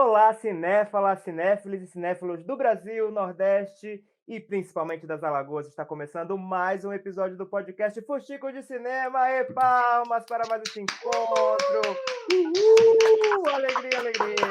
Olá, cinéfalas, cinéfilos e cinéfilos do Brasil, Nordeste e principalmente das Alagoas. Está começando mais um episódio do podcast Fuxico de Cinema. E palmas para mais esse encontro. Uhul! Alegria, alegria!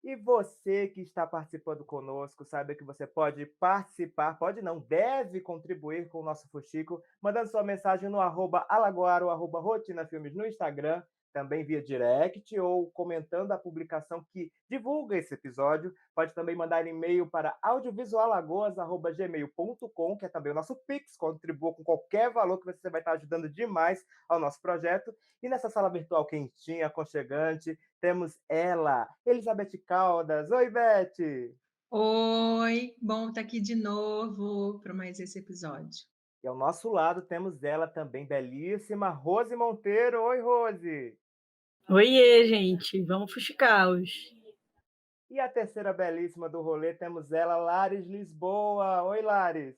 E você que está participando conosco, saiba que você pode participar, pode não, deve contribuir com o nosso Fuxico, mandando sua mensagem no @alagoaro, @rotinafilmes no Instagram, também via direct, ou comentando a publicação que divulga esse episódio. Pode também mandar e-mail para audiovisualagoas@gmail.com, que é também o nosso Pix, contribua com qualquer valor que você vai estar ajudando demais ao nosso projeto. E nessa sala virtual quentinha, aconchegante, temos ela, Elizabeth Caldas. Oi, Beth! Oi, bom estar aqui de novo para mais esse episódio. E ao nosso lado temos ela também, belíssima, Rose Monteiro. Oi, Rose! Oiê, gente, vamos fuxicar-os. E a terceira belíssima do rolê temos ela, Lares Lisboa. Oi, Lares!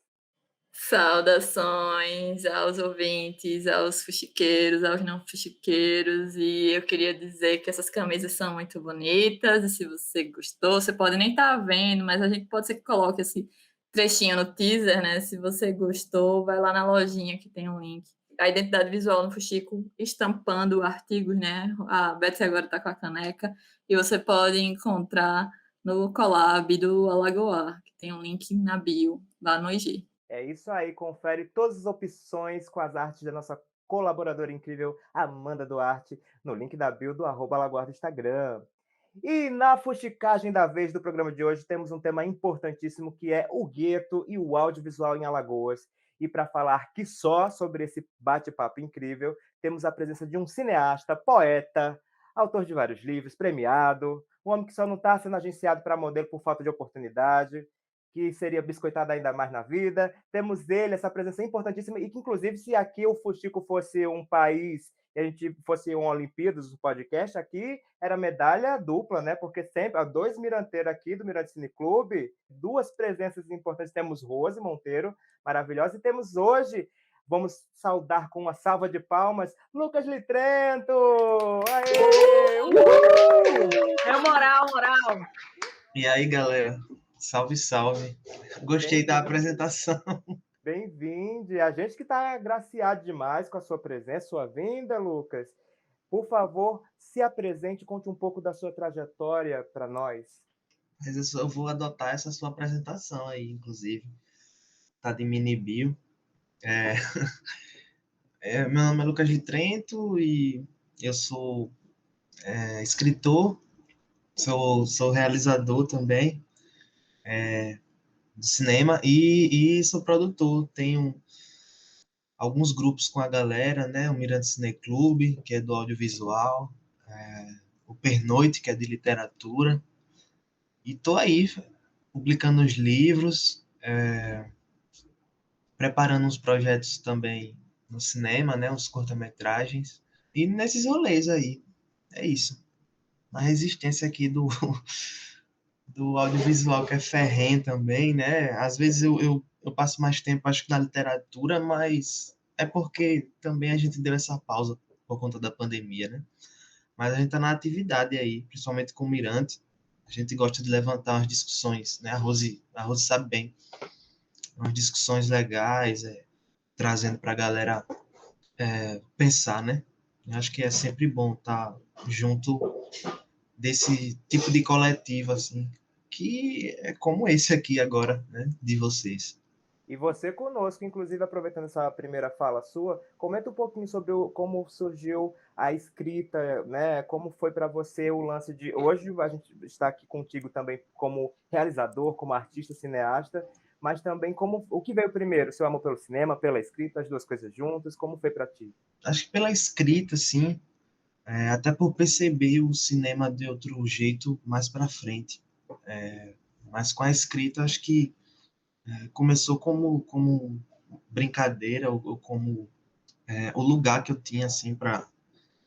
Saudações aos ouvintes, aos fuxiqueiros, aos não fuxiqueiros, e eu queria dizer que essas camisas são muito bonitas, e se você gostou, você pode nem estar vendo, mas a gente pode ser que coloque esse trechinho no teaser, né? Se você gostou, vai lá na lojinha que tem um link. A identidade visual no Fuxico estampando artigos, né? A Betsy agora está com a caneca, e você pode encontrar no collab do Alagoar, que tem um link na bio, lá no IG. É isso aí, confere todas as opções com as artes da nossa colaboradora incrível, Amanda Duarte, no link da bio do @Alagoas do Instagram. E na fuxicagem da vez do programa de hoje, temos um tema importantíssimo que é o gueto e o audiovisual em Alagoas. E para falar que só sobre esse bate-papo incrível, temos a presença de um cineasta, poeta, autor de vários livros, premiado, um homem que só não está sendo agenciado para modelo por falta de oportunidade, que seria biscoitado ainda mais na vida. Temos ele, essa presença importantíssima, e que, inclusive, se aqui o Fuxico fosse um país e a gente fosse um Olimpíadas, o podcast, aqui era medalha dupla, né? Porque sempre, há dois miranteiros aqui do Mirante Cine Clube, duas presenças importantes. Temos Rose Monteiro, maravilhosa, e temos hoje, vamos saudar com uma salva de palmas, Lucas Litrento! Aê! Uhul! É moral, moral. E aí, galera? Salve, salve. Gostei da apresentação. Bem-vindo. A gente que está agraciado demais com a sua presença, sua vinda, Lucas. Por favor, se apresente, conte um pouco da sua trajetória para nós. Mas eu vou adotar essa sua apresentação aí, inclusive. Tá de mini bio. Meu nome é Lucas de Trento e eu sou escritor, sou realizador também de cinema e sou produtor. Tenho alguns grupos com a galera, né? O Mirante Cine Clube, que é do audiovisual, o Pernoite, que é de literatura. E tô aí, publicando os livros, preparando uns projetos também no cinema, né? Uns curta-metragens. E nesses rolês aí. É isso. A resistência aqui do audiovisual, que é ferrenho também, né? Às vezes eu passo mais tempo, acho que na literatura, mas é porque também a gente deu essa pausa por conta da pandemia, né? Mas a gente tá na atividade aí, principalmente com o Mirante. A gente gosta de levantar umas discussões, né? A Rose sabe bem. Umas discussões legais, trazendo para a galera pensar, né? Eu acho que é sempre bom estar junto desse tipo de coletivo, assim, que é como esse aqui agora, né? De vocês. E você conosco, inclusive, aproveitando essa primeira fala sua, comenta um pouquinho sobre como surgiu a escrita, né? Como foi para você o lance de... Hoje a gente está aqui contigo também como realizador, como artista, cineasta, mas também como o que veio primeiro, seu amor pelo cinema, pela escrita, as duas coisas juntas, como foi para ti? Acho que pela escrita, assim, até por perceber o cinema de outro jeito mais para frente. Mas com a escrita, acho que começou como brincadeira, ou como o lugar que eu tinha, assim, para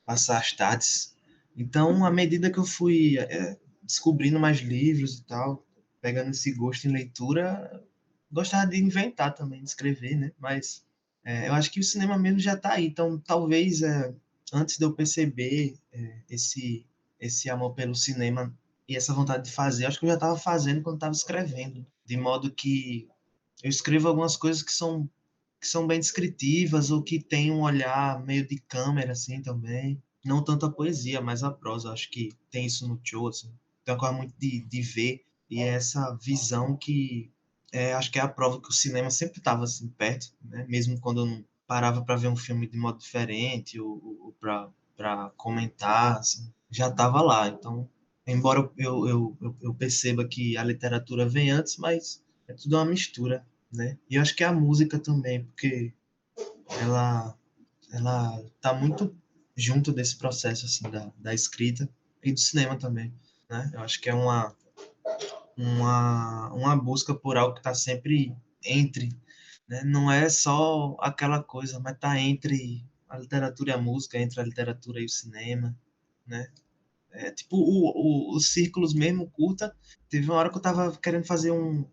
passar as tardes. Então, à medida que eu fui descobrindo mais livros e tal, pegando esse gosto em leitura, gostava de inventar também, de escrever, né? Mas eu acho que o cinema mesmo já está aí. Então, talvez antes de eu perceber esse amor pelo cinema e essa vontade de fazer, acho que eu já estava fazendo quando estava escrevendo, de modo que eu escrevo algumas coisas que são bem descritivas ou que têm um olhar meio de câmera, assim, também. Não tanto a poesia, mas a prosa. Acho que tem isso no Cho, assim. Tem uma coisa muito de ver, e é essa visão que acho que é a prova que o cinema sempre estava assim, perto, né? Mesmo quando eu não parava para ver um filme de modo diferente ou para comentar, assim, já estava lá. Então, embora eu perceba que a literatura vem antes, mas é tudo uma mistura, né? E eu acho que a música também, porque ela ela tá muito junto desse processo assim da escrita e do cinema também, né? Eu acho que é uma busca por algo que está sempre entre, né? Não é só aquela coisa, mas tá entre a literatura e a música, entre a literatura e o cinema, né? É, tipo, os círculos mesmo, curta, teve uma hora que eu tava querendo fazer um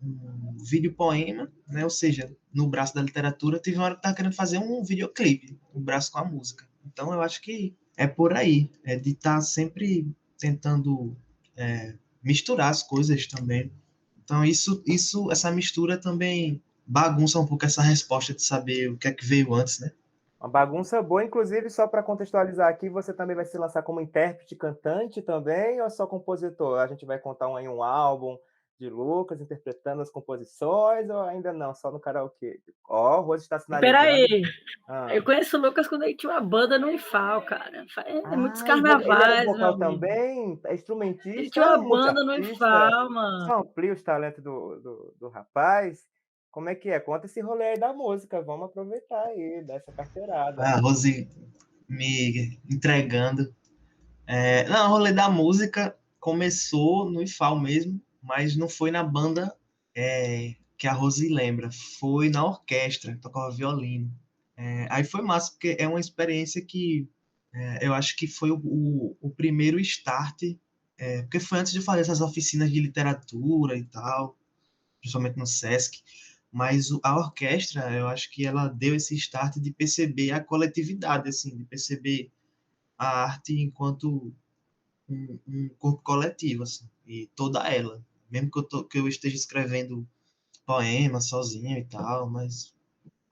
vídeo poema, né? Ou seja, no braço da literatura, teve uma hora que eu tava querendo fazer um videoclipe, no braço com a música. Então, eu acho que é por aí, é de estar sempre tentando misturar as coisas também. Então, essa mistura também bagunça um pouco essa resposta de saber o que é que veio antes, né? Uma bagunça boa, inclusive, só para contextualizar aqui, você também vai se lançar como intérprete, cantante também, ou só compositor? A gente vai contar um álbum de Lucas interpretando as composições, ou ainda não, só no karaokê? Ó, o Rose está sinalizando. Peraí, Ah. eu conheço o Lucas quando ele tinha uma banda no IFAL, cara. Muitos Ele era carnavais, meu vocal amigo. também? É Ele instrumentista tinha ou é uma banda no multiartista? IFAL, mano. Só amplia os talentos do rapaz. Como é que é? Conta esse rolê aí da música. Vamos aproveitar aí, dessa carteirada. A Rose me entregando. Não, o rolê da música começou no IFAL mesmo, mas não foi na banda que a Rose lembra, foi na orquestra, tocava violino. Aí foi massa, porque é uma experiência que eu acho que foi o primeiro start, porque foi antes de fazer essas oficinas de literatura e tal, principalmente no Sesc, mas a orquestra, eu acho que ela deu esse start de perceber a coletividade, assim, de perceber a arte enquanto um corpo coletivo, assim, e toda ela. Mesmo que eu esteja escrevendo poema sozinho e tal, mas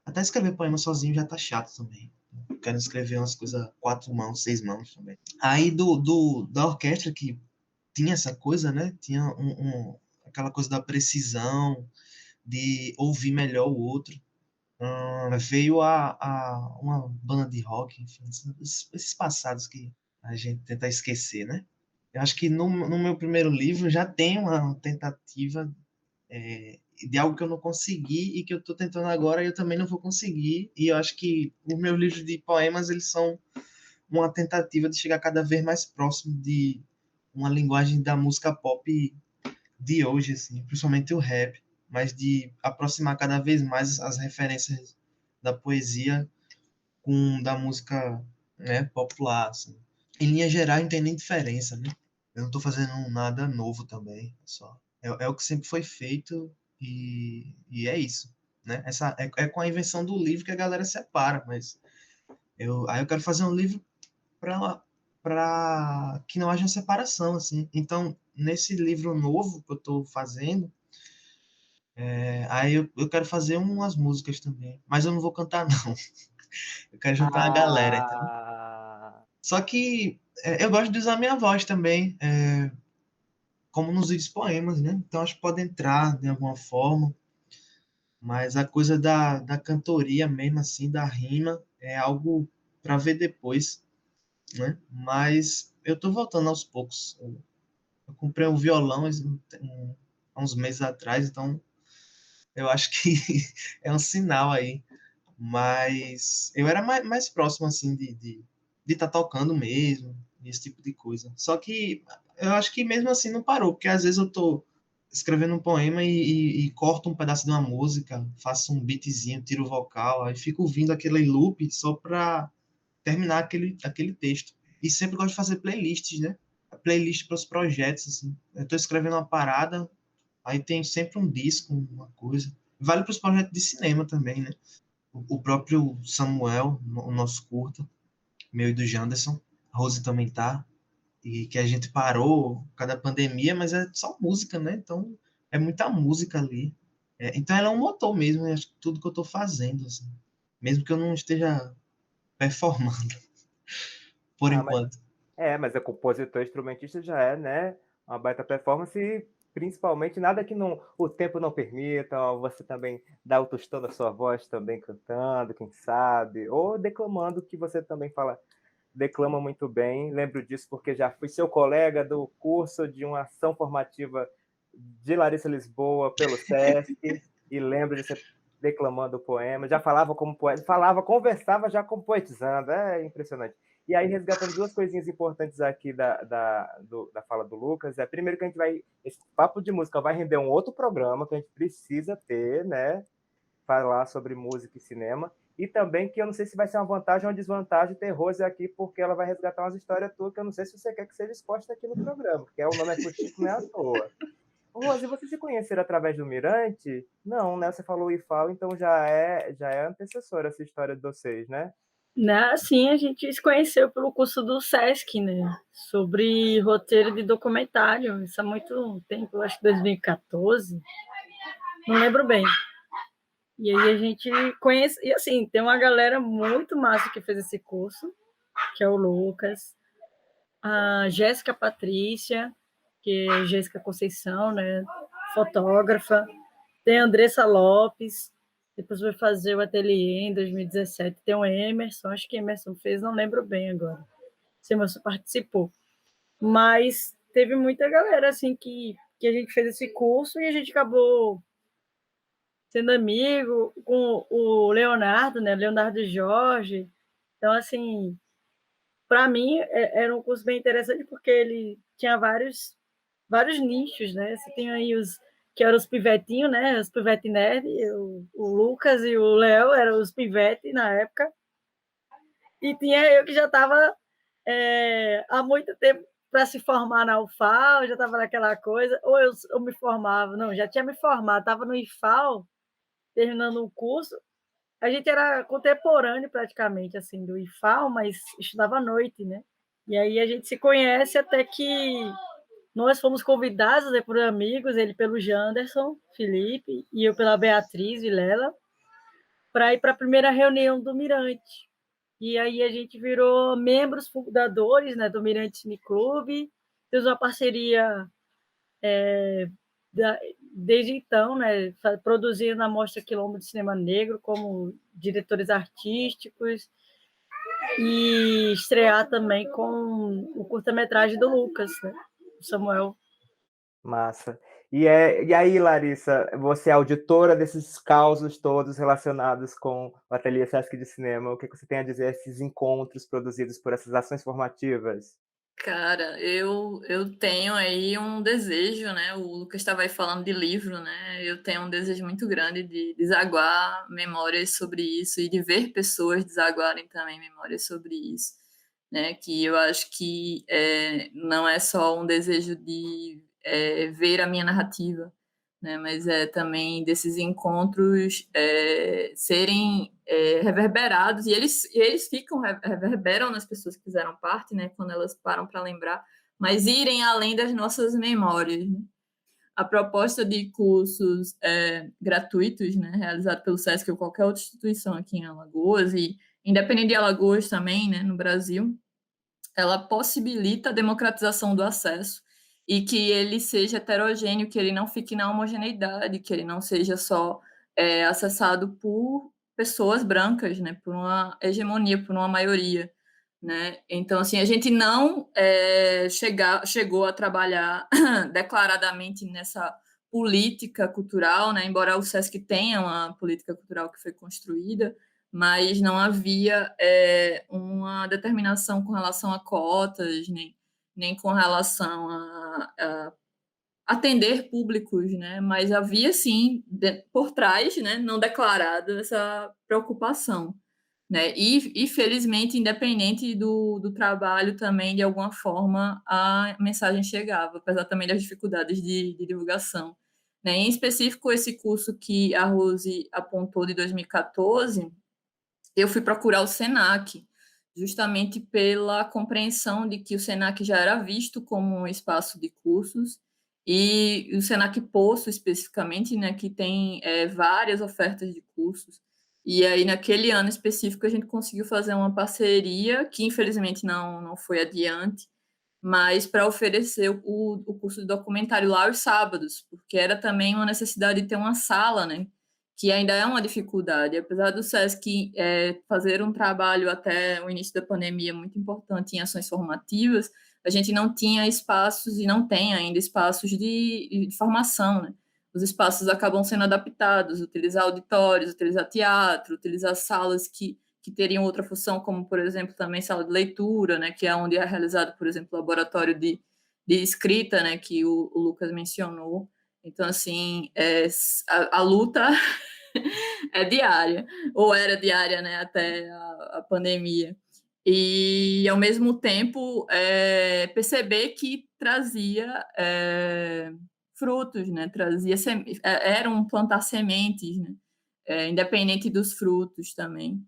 até escrever poema sozinho já tá chato também. Eu quero escrever umas coisas 4 mãos, 6 mãos também. Aí da orquestra que tinha essa coisa, né? Tinha aquela coisa da precisão, de ouvir melhor o outro. Veio uma banda de rock, enfim, esses passados que a gente tenta esquecer, né? Eu acho que no meu primeiro livro já tem uma tentativa de algo que eu não consegui e que eu estou tentando agora e eu também não vou conseguir. E eu acho que os meus livros de poemas, eles são uma tentativa de chegar cada vez mais próximo de uma linguagem da música pop de hoje, assim, principalmente o rap, mas de aproximar cada vez mais as referências da poesia com da música, né, popular, assim. Em linha geral, não tem nem diferença, né? Eu não estou fazendo nada novo também, só. É o que sempre foi feito e é isso, né? É com a invenção do livro que a galera separa, mas aí eu quero fazer um livro para que não haja separação, assim. Então, nesse livro novo que eu estou fazendo, aí eu quero fazer umas músicas também, mas eu não vou cantar, não. Eu quero juntar uma galera, entendeu? Ah, Só que eu gosto de usar minha voz também, como nos vídeos poemas, né? Então acho que pode entrar de alguma forma, mas a coisa da cantoria mesmo, assim, da rima, é algo para ver depois, né? Mas eu tô voltando aos poucos. Eu comprei um violão há uns meses atrás, então eu acho que é um sinal aí. Mas eu era mais próximo, assim, de estar tocando mesmo, esse tipo de coisa. Só que eu acho que mesmo assim não parou, porque às vezes eu tô escrevendo um poema e corto um pedaço de uma música, faço um beatzinho, tiro o vocal, aí fico ouvindo aquele loop só para terminar aquele texto. E sempre gosto de fazer playlists, né? Playlist para os projetos, assim. Eu tô escrevendo uma parada, aí tem sempre um disco, uma coisa. Vale para os projetos de cinema também, né? O próprio Samuel, o nosso curta, meu e do Janderson. A Rose também tá. E que a gente parou por causa da pandemia, mas é só música, né? Então, é muita música ali. Então, ela é um motor mesmo, né? Acho que tudo que eu tô fazendo, assim. Mesmo que eu não esteja performando, por Ah, enquanto. mas é compositor, instrumentista já é, né, uma baita performance e principalmente nada que não, o tempo não permita, ó, você também dá o tostão da sua voz também cantando, quem sabe, ou declamando, que você também fala, declama muito bem. Lembro disso porque já fui seu colega do curso de uma ação formativa de Larissa Lisboa pelo SESC e lembro de você declamando o poema. Já falava como poeta, conversava já como poetizando, é impressionante. E aí, resgatando duas coisinhas importantes aqui da fala do Lucas, primeiro que a gente vai, esse papo de música vai render um outro programa que a gente precisa ter, né? Falar sobre música e cinema. E também que eu não sei se vai ser uma vantagem ou uma desvantagem ter Rose aqui, porque ela vai resgatar umas histórias tuas que eu não sei se você quer que seja exposta aqui no programa, porque o nome é Fuxico, não é à toa. Rose, vocês se conheceram através do Mirante? Não, né? Você falou IFAO, então já é antecessora essa história de vocês, né? Assim, a gente se conheceu pelo curso do SESC, né? Sobre roteiro de documentário. Isso há muito tempo, acho que 2014. Não lembro bem. E aí a gente conhece... E assim, tem uma galera muito massa que fez esse curso, que é o Lucas, a Jéssica Patrícia, que é Jéssica Conceição, né? Fotógrafa. Tem a Andressa Lopes, depois vai fazer o ateliê em 2017. Tem o Emerson, acho que Emerson fez, não lembro bem agora. Se Emerson participou. Mas teve muita galera assim que a gente fez esse curso e a gente acabou sendo amigo com o Leonardo, né? Leonardo Jorge. Então, assim, para mim era um curso bem interessante porque ele tinha vários nichos, né? Você tem aí os que eram os pivetinhos, né? Os pivete nerd, o Lucas e o Léo eram os pivete na época. E tinha eu que já estava há muito tempo para se formar na UFAL, já estava naquela coisa, ou eu me formava, não, já tinha me formado, estava no IFAL, terminando o curso. A gente era contemporâneo praticamente, assim, do IFAL, mas estudava à noite, né? E aí a gente se conhece até que nós fomos convidados, né, por amigos, ele pelo Janderson, Felipe, e eu pela Beatriz Vilela, para ir para a primeira reunião do Mirante. E aí a gente virou membros fundadores, né, do Mirante Cine Clube, temos uma parceria desde então, né, produzindo a Mostra Quilombo de Cinema Negro como diretores artísticos e estrear também com o curta-metragem do Lucas, né, o Samuel. Massa. E aí, Larissa, você é auditora desses causos todos relacionados com o Ateliê Sesc de Cinema. O que você tem a dizer a esses encontros produzidos por essas ações formativas? Cara, eu tenho aí um desejo, né? O Lucas estava aí falando de livro, né? Eu tenho um desejo muito grande de desaguar memórias sobre isso e de ver pessoas desaguarem também memórias sobre isso, né? Que eu acho que não é só um desejo de ver a minha narrativa, né? Mas é também desses encontros serem reverberados, e eles ficam, reverberam nas pessoas que fizeram parte, né? Quando elas param para lembrar, mas irem além das nossas memórias, né? A proposta de cursos gratuitos, né, realizado pelo SESC ou qualquer outra instituição aqui em Alagoas, e independente de Alagoas também, né, no Brasil, ela possibilita a democratização do acesso e que ele seja heterogêneo, que ele não fique na homogeneidade, que ele não seja só acessado por pessoas brancas, né, por uma hegemonia, por uma maioria, né? Então, assim, a gente não chegou a trabalhar declaradamente nessa política cultural, né? Embora o SESC tenha uma política cultural que foi construída, mas não havia uma determinação com relação a cotas, nem com relação a atender públicos, né? Mas havia, sim, por trás, né, não declarado, essa preocupação, né? E felizmente, independente do trabalho também, de alguma forma, a mensagem chegava, apesar também das dificuldades de divulgação. Né? Em específico, esse curso que a Rose apontou de 2014, eu fui procurar o SENAC, justamente pela compreensão de que o Senac já era visto como um espaço de cursos, e o Senac Poço, especificamente, né, que tem várias ofertas de cursos. E aí, naquele ano específico, a gente conseguiu fazer uma parceria, que infelizmente não foi adiante, mas para oferecer o curso de documentário lá aos sábados, porque era também uma necessidade de ter uma sala, né? Que ainda é uma dificuldade. Apesar do SESC fazer um trabalho até o início da pandemia muito importante em ações formativas, a gente não tinha espaços e não tem ainda espaços de formação, né? Os espaços acabam sendo adaptados, utilizar auditórios, utilizar teatro, utilizar salas que teriam outra função, como, por exemplo, também sala de leitura, né, que é onde é realizado, por exemplo, o laboratório de escrita, né, que o Lucas mencionou. Então, assim, a luta é diária, ou era diária, né, até a pandemia. E, ao mesmo tempo, perceber que trazia frutos, né, era um plantar sementes, né, independente dos frutos também.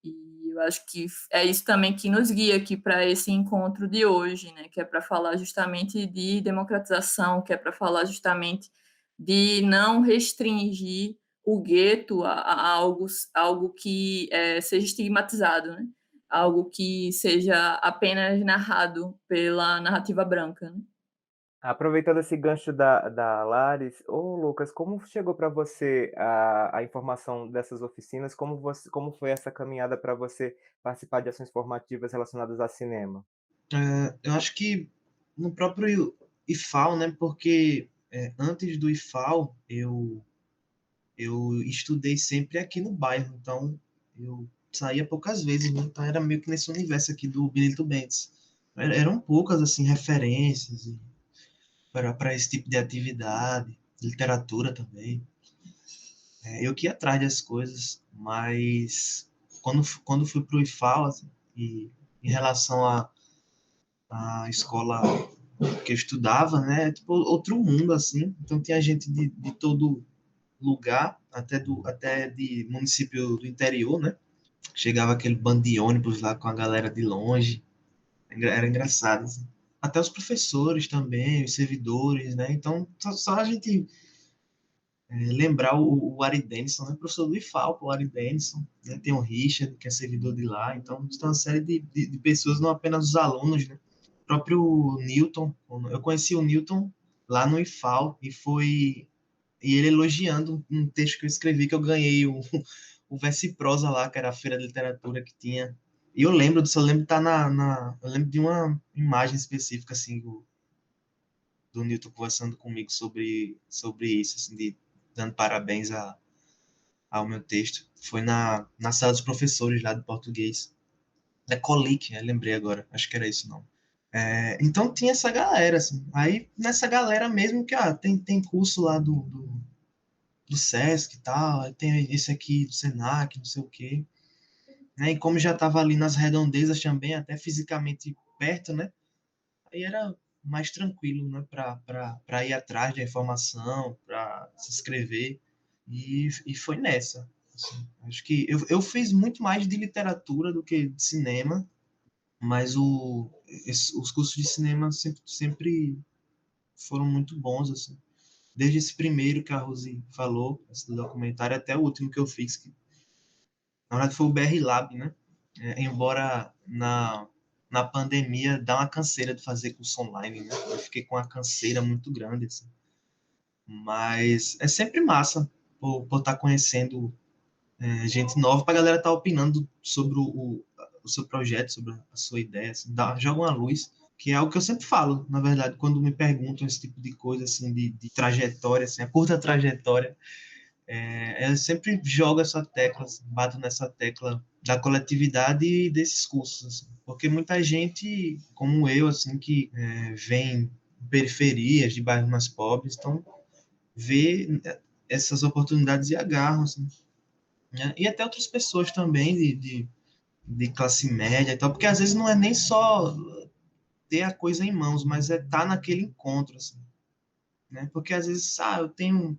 E eu acho que é isso também que nos guia aqui para esse encontro de hoje, né? Que é para falar justamente de democratização, que é para falar justamente de não restringir o gueto a algo que seja estigmatizado, né? Algo que seja apenas narrado pela narrativa branca, né? Aproveitando esse gancho da Laris, ô Lucas, como chegou para você a informação dessas oficinas? Como foi essa caminhada para você participar de ações formativas relacionadas a cinema? Eu acho que no próprio IFAL, né? Porque antes do IFAL eu estudei sempre aqui no bairro, então eu saía poucas vezes, né? Então era meio que nesse universo aqui do Benito Bentes. Eram poucas assim referências para esse tipo de atividade, literatura também. Eu que ia atrás das coisas, mas quando fui para o IFAL, assim, e em relação à escola que eu estudava, né, tipo outro mundo assim. Então tinha gente de todo lugar, até de município do interior, né? Chegava aquele bando de ônibus lá com a galera de longe, era engraçado, assim. Até os professores também, os servidores, né? Então só a gente lembrar o Ari Denison, né? Professor do IFAL, o Ari Denison, né? Tem o Richard, que é servidor de lá. Então tem uma série de pessoas, não apenas os alunos, né? O próprio Newton, eu conheci o Newton lá no IFAL e ele elogiando um texto que eu escrevi, que eu ganhei o Versiprosa lá, que era a feira de literatura que tinha. E eu lembro de estar eu lembro de uma imagem específica, assim, do Newton conversando comigo sobre isso, assim, dando parabéns ao meu texto. Foi na sala dos professores lá de português. Da Colic, lembrei agora, acho que era isso não. Então tinha essa galera, assim. Aí nessa galera mesmo que tem curso lá do Sesc e tal, aí tem esse aqui do Senac, não sei o quê. Né? E como já estava ali nas redondezas também, até fisicamente perto, né? Aí era mais tranquilo, né? Para ir atrás da informação, para se inscrever. E foi nessa. Assim. Acho que eu fiz muito mais de literatura do que de cinema, mas os cursos de cinema sempre foram muito bons, assim. Desde esse primeiro que a Rose falou, esse documentário, até o último que eu fiz, que na verdade foi o BR Lab, né? Embora na pandemia dá uma canseira de fazer curso online, né? Eu fiquei com uma canseira muito grande, assim. Mas é sempre massa por estar conhecendo gente nova, para a galera estar opinando sobre o seu projeto, sobre a sua ideia, assim, joga uma luz, que é algo que eu sempre falo, na verdade, quando me perguntam esse tipo de coisa, assim, de trajetória, assim, a curta trajetória, eu sempre jogo essa tecla, assim, bato nessa tecla da coletividade e desses cursos, assim, porque muita gente, como eu, assim, que vem de periferias, de bairros mais pobres, então vê essas oportunidades e agarram, assim, né? E até outras pessoas também de classe média e tal, porque às vezes não é nem só ter a coisa em mãos, mas é estar naquele encontro, assim, né? Porque às vezes, eu tenho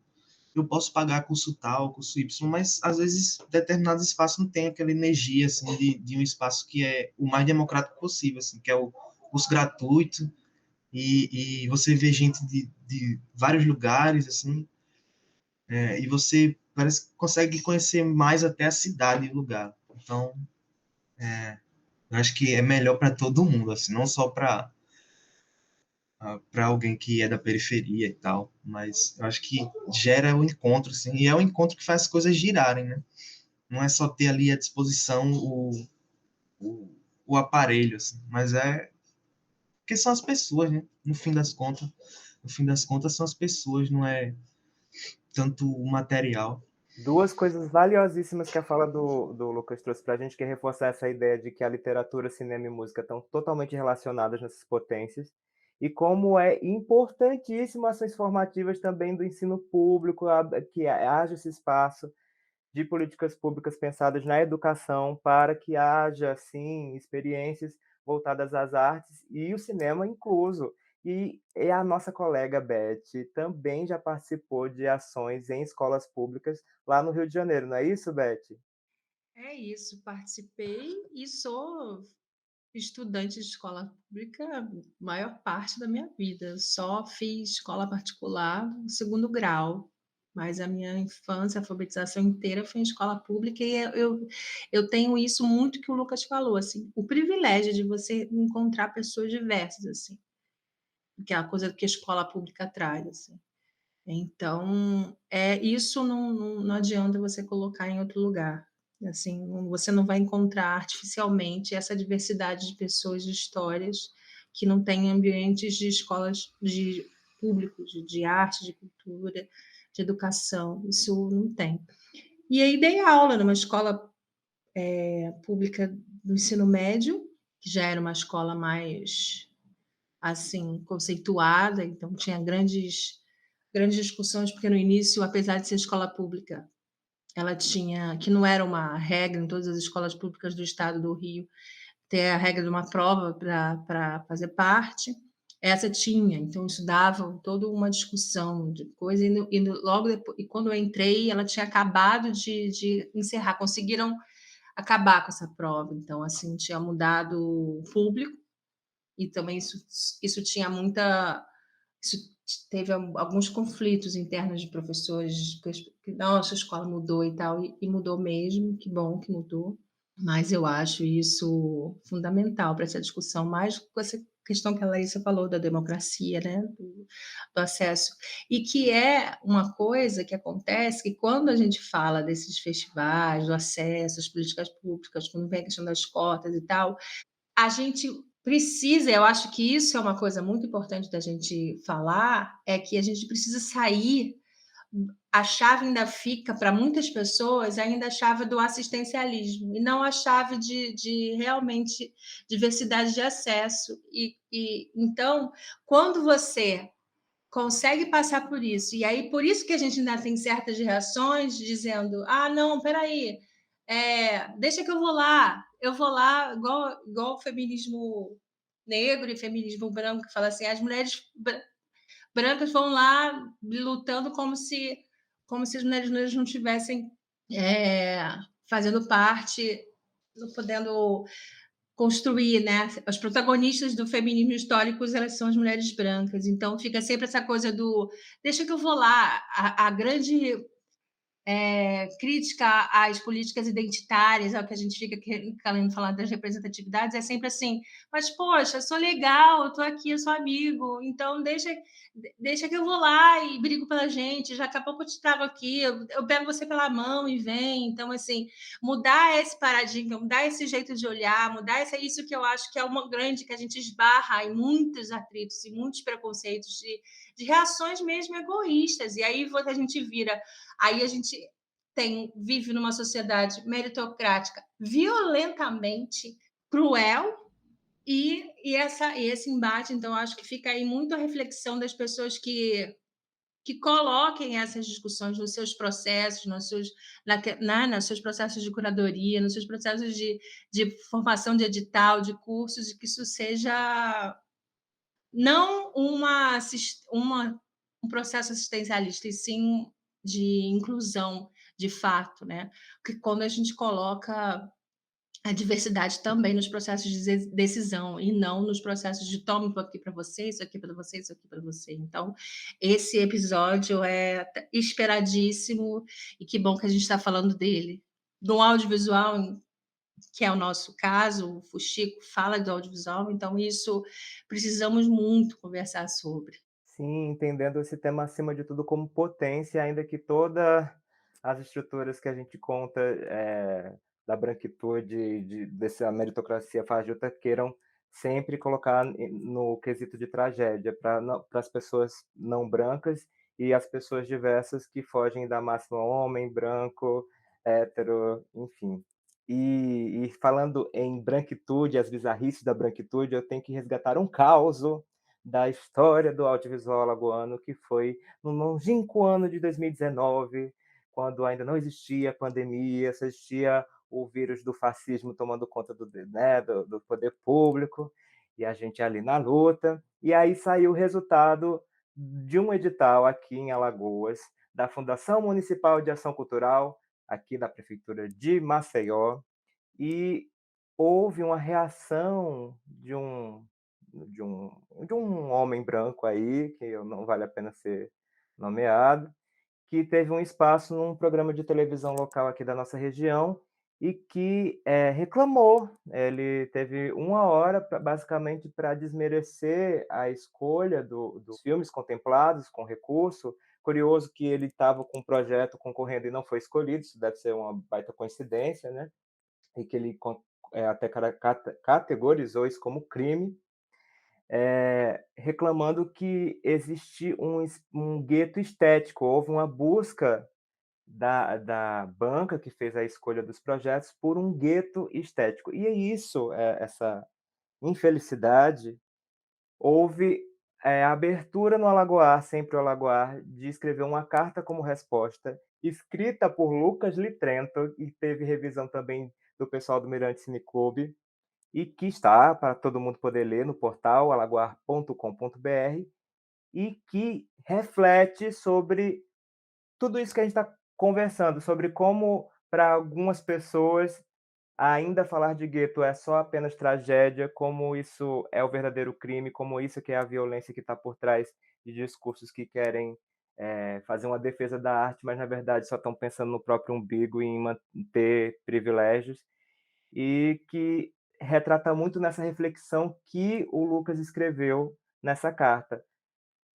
eu posso pagar curso tal, curso Y, mas às vezes determinados espaços não tem aquela energia assim de um espaço que é o mais democrático possível, assim, que é o curso gratuito e você vê gente de vários lugares assim, e você parece que consegue conhecer mais até a cidade e o lugar. Então, eu acho que é melhor para todo mundo, assim, não só para alguém que é da periferia e tal, mas eu acho que gera o encontro, assim, e é o encontro que faz as coisas girarem, né? Não é só ter ali à disposição o, o aparelho, assim, mas é porque são as pessoas, né? No fim das contas são as pessoas, não é tanto o material. Duas coisas valiosíssimas que a fala do Lucas trouxe para a gente, que é reforçar essa ideia de que a literatura, cinema e música estão totalmente relacionadas nessas potências, e como é importantíssimo ações formativas também do ensino público, que haja esse espaço de políticas públicas pensadas na educação para que haja, sim, experiências voltadas às artes e o cinema incluso. E a nossa colega Beth também já participou de ações em escolas públicas lá no Rio de Janeiro, não é isso, Beth? É isso, participei e sou estudante de escola pública a maior parte da minha vida. Só fiz escola particular no segundo grau, mas a minha infância, a alfabetização inteira foi em escola pública e eu tenho isso muito que o Lucas falou, assim, o privilégio de você encontrar pessoas diversas, assim, que é a coisa que a escola pública traz, assim. Então, isso não adianta você colocar em outro lugar. Assim, você não vai encontrar artificialmente essa diversidade de pessoas, de histórias, que não tem ambientes de escolas de públicos, de arte, de cultura, de educação. Isso não tem. E aí dei aula numa escola pública do ensino médio, que já era uma escola mais assim conceituada, então tinha grandes discussões, porque no início, apesar de ser escola pública, ela tinha, que não era uma regra em todas as escolas públicas do estado do Rio, ter a regra de uma prova para fazer parte, essa tinha, então isso dava toda uma discussão de coisa, logo depois, e quando eu entrei, ela tinha acabado de encerrar, conseguiram acabar com essa prova, então assim, tinha mudado o público, e também isso tinha muita. Isso teve alguns conflitos internos de professores, que nossa, a escola mudou e tal, e mudou mesmo, que bom que mudou, mas eu acho isso fundamental para essa discussão, mais com essa questão que a Larissa falou da democracia, né, do acesso, e que é uma coisa que acontece que quando a gente fala desses festivais, do acesso às políticas públicas, quando vem a questão das cotas e tal, a gente precisa, eu acho que isso é uma coisa muito importante da gente falar, é que a gente precisa sair, a chave ainda fica para muitas pessoas, ainda a chave do assistencialismo, e não a chave de realmente diversidade de acesso. E então, quando você consegue passar por isso, e aí por isso que a gente ainda tem certas reações dizendo, ah, não, peraí, deixa que eu vou lá, igual o feminismo negro e feminismo branco, que fala assim, as mulheres brancas vão lá lutando como se as mulheres negras não tivessem fazendo parte, não podendo construir, né? Os protagonistas do feminismo histórico, elas são as mulheres brancas. Então fica sempre essa coisa do deixa que eu vou lá. A grande crítica às políticas identitárias, ao que a gente fica querendo falar das representatividades, é sempre assim, mas, poxa, eu sou legal, eu estou aqui, eu sou amigo, então deixa que eu vou lá e brigo pela gente, já daqui a pouco eu te trago aqui, eu pego você pela mão e vem. Então, assim, mudar esse paradigma, mudar esse jeito de olhar, mudar isso que eu acho que é uma grande, que a gente esbarra em muitos atritos e muitos preconceitos de reações mesmo egoístas, e aí a gente vira. Aí a gente vive numa sociedade meritocrática violentamente cruel, e esse embate, então, acho que fica aí muito a reflexão das pessoas que coloquem essas discussões nos seus processos, nos seus processos de curadoria, nos seus processos de formação de edital, de cursos, e que isso seja não um processo assistencialista, e sim de inclusão de fato, né? Porque quando a gente coloca a diversidade também nos processos de decisão e não nos processos de toma isso aqui para você, isso aqui para você, isso aqui para você. Então, esse episódio é esperadíssimo e que bom que a gente está falando dele. No audiovisual, que é o nosso caso, o Fuxico fala do audiovisual, então isso precisamos muito conversar sobre. Sim, entendendo esse tema acima de tudo como potência, ainda que todas as estruturas que a gente conta da branquitude, dessa meritocracia fajuta, queiram sempre colocar no quesito de tragédia para as pessoas não brancas e as pessoas diversas que fogem da máxima homem, branco, hétero, enfim. E falando em branquitude, as bizarrices da branquitude, eu tenho que resgatar um caos da história do audiovisual alagoano, que foi no longínquo ano de 2019, quando ainda não existia pandemia, só existia o vírus do fascismo tomando conta do poder público, e a gente ali na luta. E aí saiu o resultado de um edital aqui em Alagoas, da Fundação Municipal de Ação Cultural, aqui da Prefeitura de Maceió, e houve uma reação de um homem branco aí, que não vale a pena ser nomeado, que teve um espaço num programa de televisão local aqui da nossa região e que reclamou. Ele teve 1 hora, basicamente, para desmerecer a escolha dos filmes contemplados com recurso. Curioso que ele estava com um projeto concorrendo e não foi escolhido, isso deve ser uma baita coincidência, né? E que ele até categorizou isso como crime, reclamando que existe um gueto estético. Houve uma busca da banca que fez a escolha dos projetos por um gueto estético. E é isso, essa infelicidade. Houve a abertura no Alagoar, sempre o Alagoar, de escrever uma carta como resposta, escrita por Lucas Litrento, e teve revisão também do pessoal do Mirante Cine Clube, e que está para todo mundo poder ler no portal alagoar.com.br, e que reflete sobre tudo isso que a gente está conversando, sobre como, para algumas pessoas, ainda falar de gueto é só apenas tragédia, como isso é o verdadeiro crime, como isso que é a violência que está por trás de discursos que querem fazer uma defesa da arte, mas na verdade só estão pensando no próprio umbigo e em manter privilégios, e que retrata muito nessa reflexão que o Lucas escreveu nessa carta.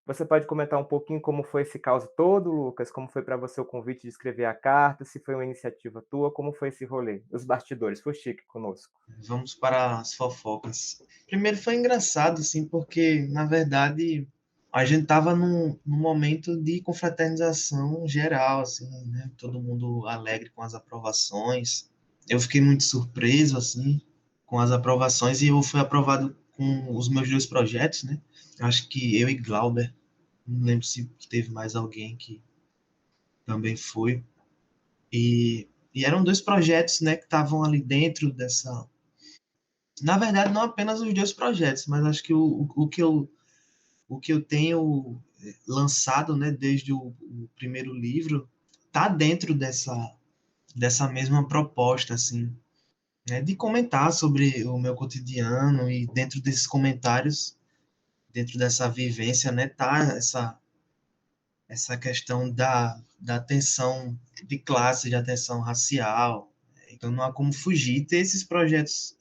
Você pode comentar um pouquinho como foi esse caos todo, Lucas? Como foi para você o convite de escrever a carta? Se foi uma iniciativa tua? Como foi esse rolê? Os bastidores, foi chique conosco. Vamos para as fofocas. Primeiro foi engraçado, assim, porque, na verdade, a gente estava num momento de confraternização geral, assim, né? Todo mundo alegre com as aprovações. Eu fiquei muito surpreso, assim, com as aprovações, e eu fui aprovado com os meus 2 projetos, né? Acho que eu e Glauber, não lembro se teve mais alguém que também foi. E eram 2 projetos, né, que estavam ali dentro dessa. Na verdade, não apenas os 2 projetos, mas acho que o que eu tenho lançado, né, desde o primeiro livro, tá dentro dessa mesma proposta, assim, né, de comentar sobre o meu cotidiano, e dentro desses comentários, dentro dessa vivência, né, tá essa questão da tensão de classe, de atenção racial. Então não há como fugir. Ter esses projetos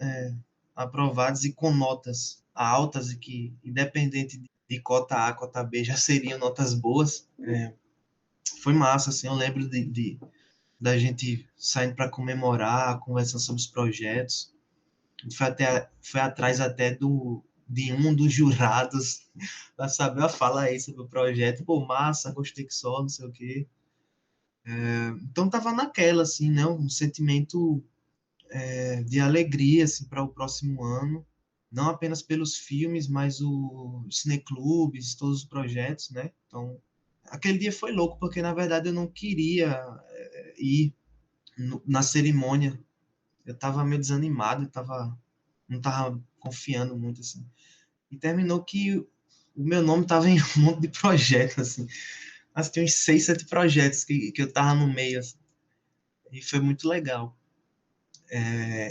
aprovados e com notas altas, e que, independente de cota A, cota B, já seriam notas boas, foi massa, assim. Eu lembro da gente saindo para comemorar, conversando sobre os projetos. A gente foi atrás até de um dos jurados para saber a fala aí sobre o projeto. Pô, massa, gostei que só, não sei o quê. Então tava naquela, assim, né? Um sentimento de alegria, assim, para o próximo ano. Não apenas pelos filmes, mas os cineclubes, todos os projetos, né? Então, aquele dia foi louco, porque na verdade eu não queria ir na cerimônia. Eu tava meio desanimado, não tava confiando muito, assim. E terminou que o meu nome tava em um monte de projetos, assim. mas tinha uns 6, 7 projetos que eu tava no meio, assim, e foi muito legal.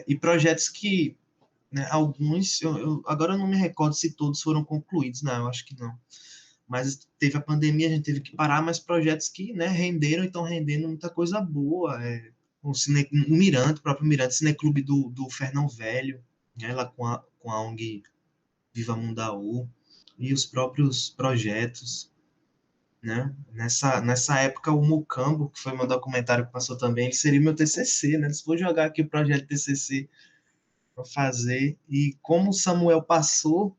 E projetos que, né, alguns, agora eu não me recordo se todos foram concluídos, não, eu acho que não. Mas teve a pandemia, a gente teve que parar, mas projetos que, né, renderam e estão rendendo muita coisa boa. O Mirante, o próprio Mirante, Cineclube do Fernão Velho, né, lá com a ONG Viva Mundaú, e os próprios projetos, né? Nessa época, o Mucambo, que foi meu documentário que passou também, ele seria meu TCC, né? Se vou jogar aqui o projeto TCC para fazer, e como o Samuel passou,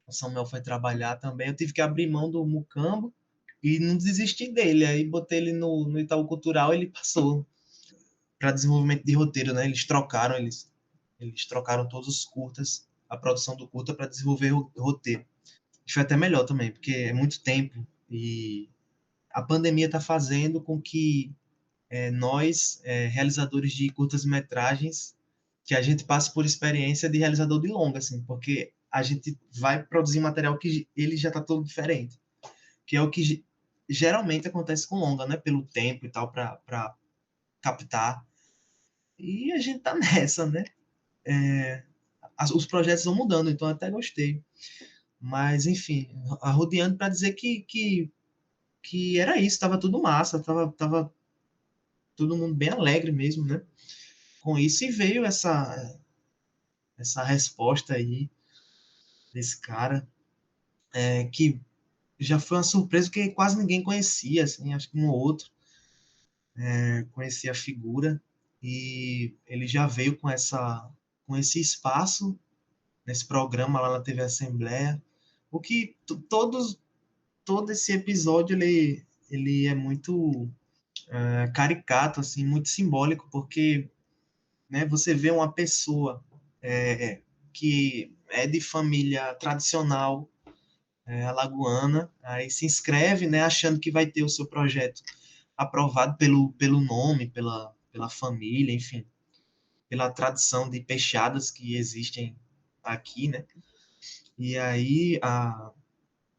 o Samuel foi trabalhar também, eu tive que abrir mão do Mucambo e não desisti dele, aí botei ele no Itaú Cultural, ele passou para desenvolvimento de roteiro, né? Eles trocaram todos os curtas, a produção do curta para desenvolver o roteiro. Isso foi até melhor também, porque é muito tempo e a pandemia está fazendo com que nós, realizadores de curtas-metragens, que a gente passe por experiência de realizador de longa, assim, porque a gente vai produzir material que ele já está todo diferente, que é o que geralmente acontece com longa, né? Pelo tempo e tal, para captar. E a gente tá nessa, né? Os projetos vão mudando, então eu até gostei. Mas, enfim, arrodeando para dizer que era isso, tava tudo massa, tava todo mundo bem alegre mesmo, né? Com isso, e veio essa resposta aí desse cara, que já foi uma surpresa, porque quase ninguém conhecia, assim, acho que um ou outro conhecia a figura, e ele já veio com esse espaço, nesse programa lá na TV Assembleia, o que todo esse episódio, ele é muito caricato, assim, muito simbólico, porque, né, você vê uma pessoa que é de família tradicional alagoana, aí se inscreve, né, achando que vai ter o seu projeto aprovado pelo nome, pela família, enfim, pela tradição de peixadas que existem aqui, né? E aí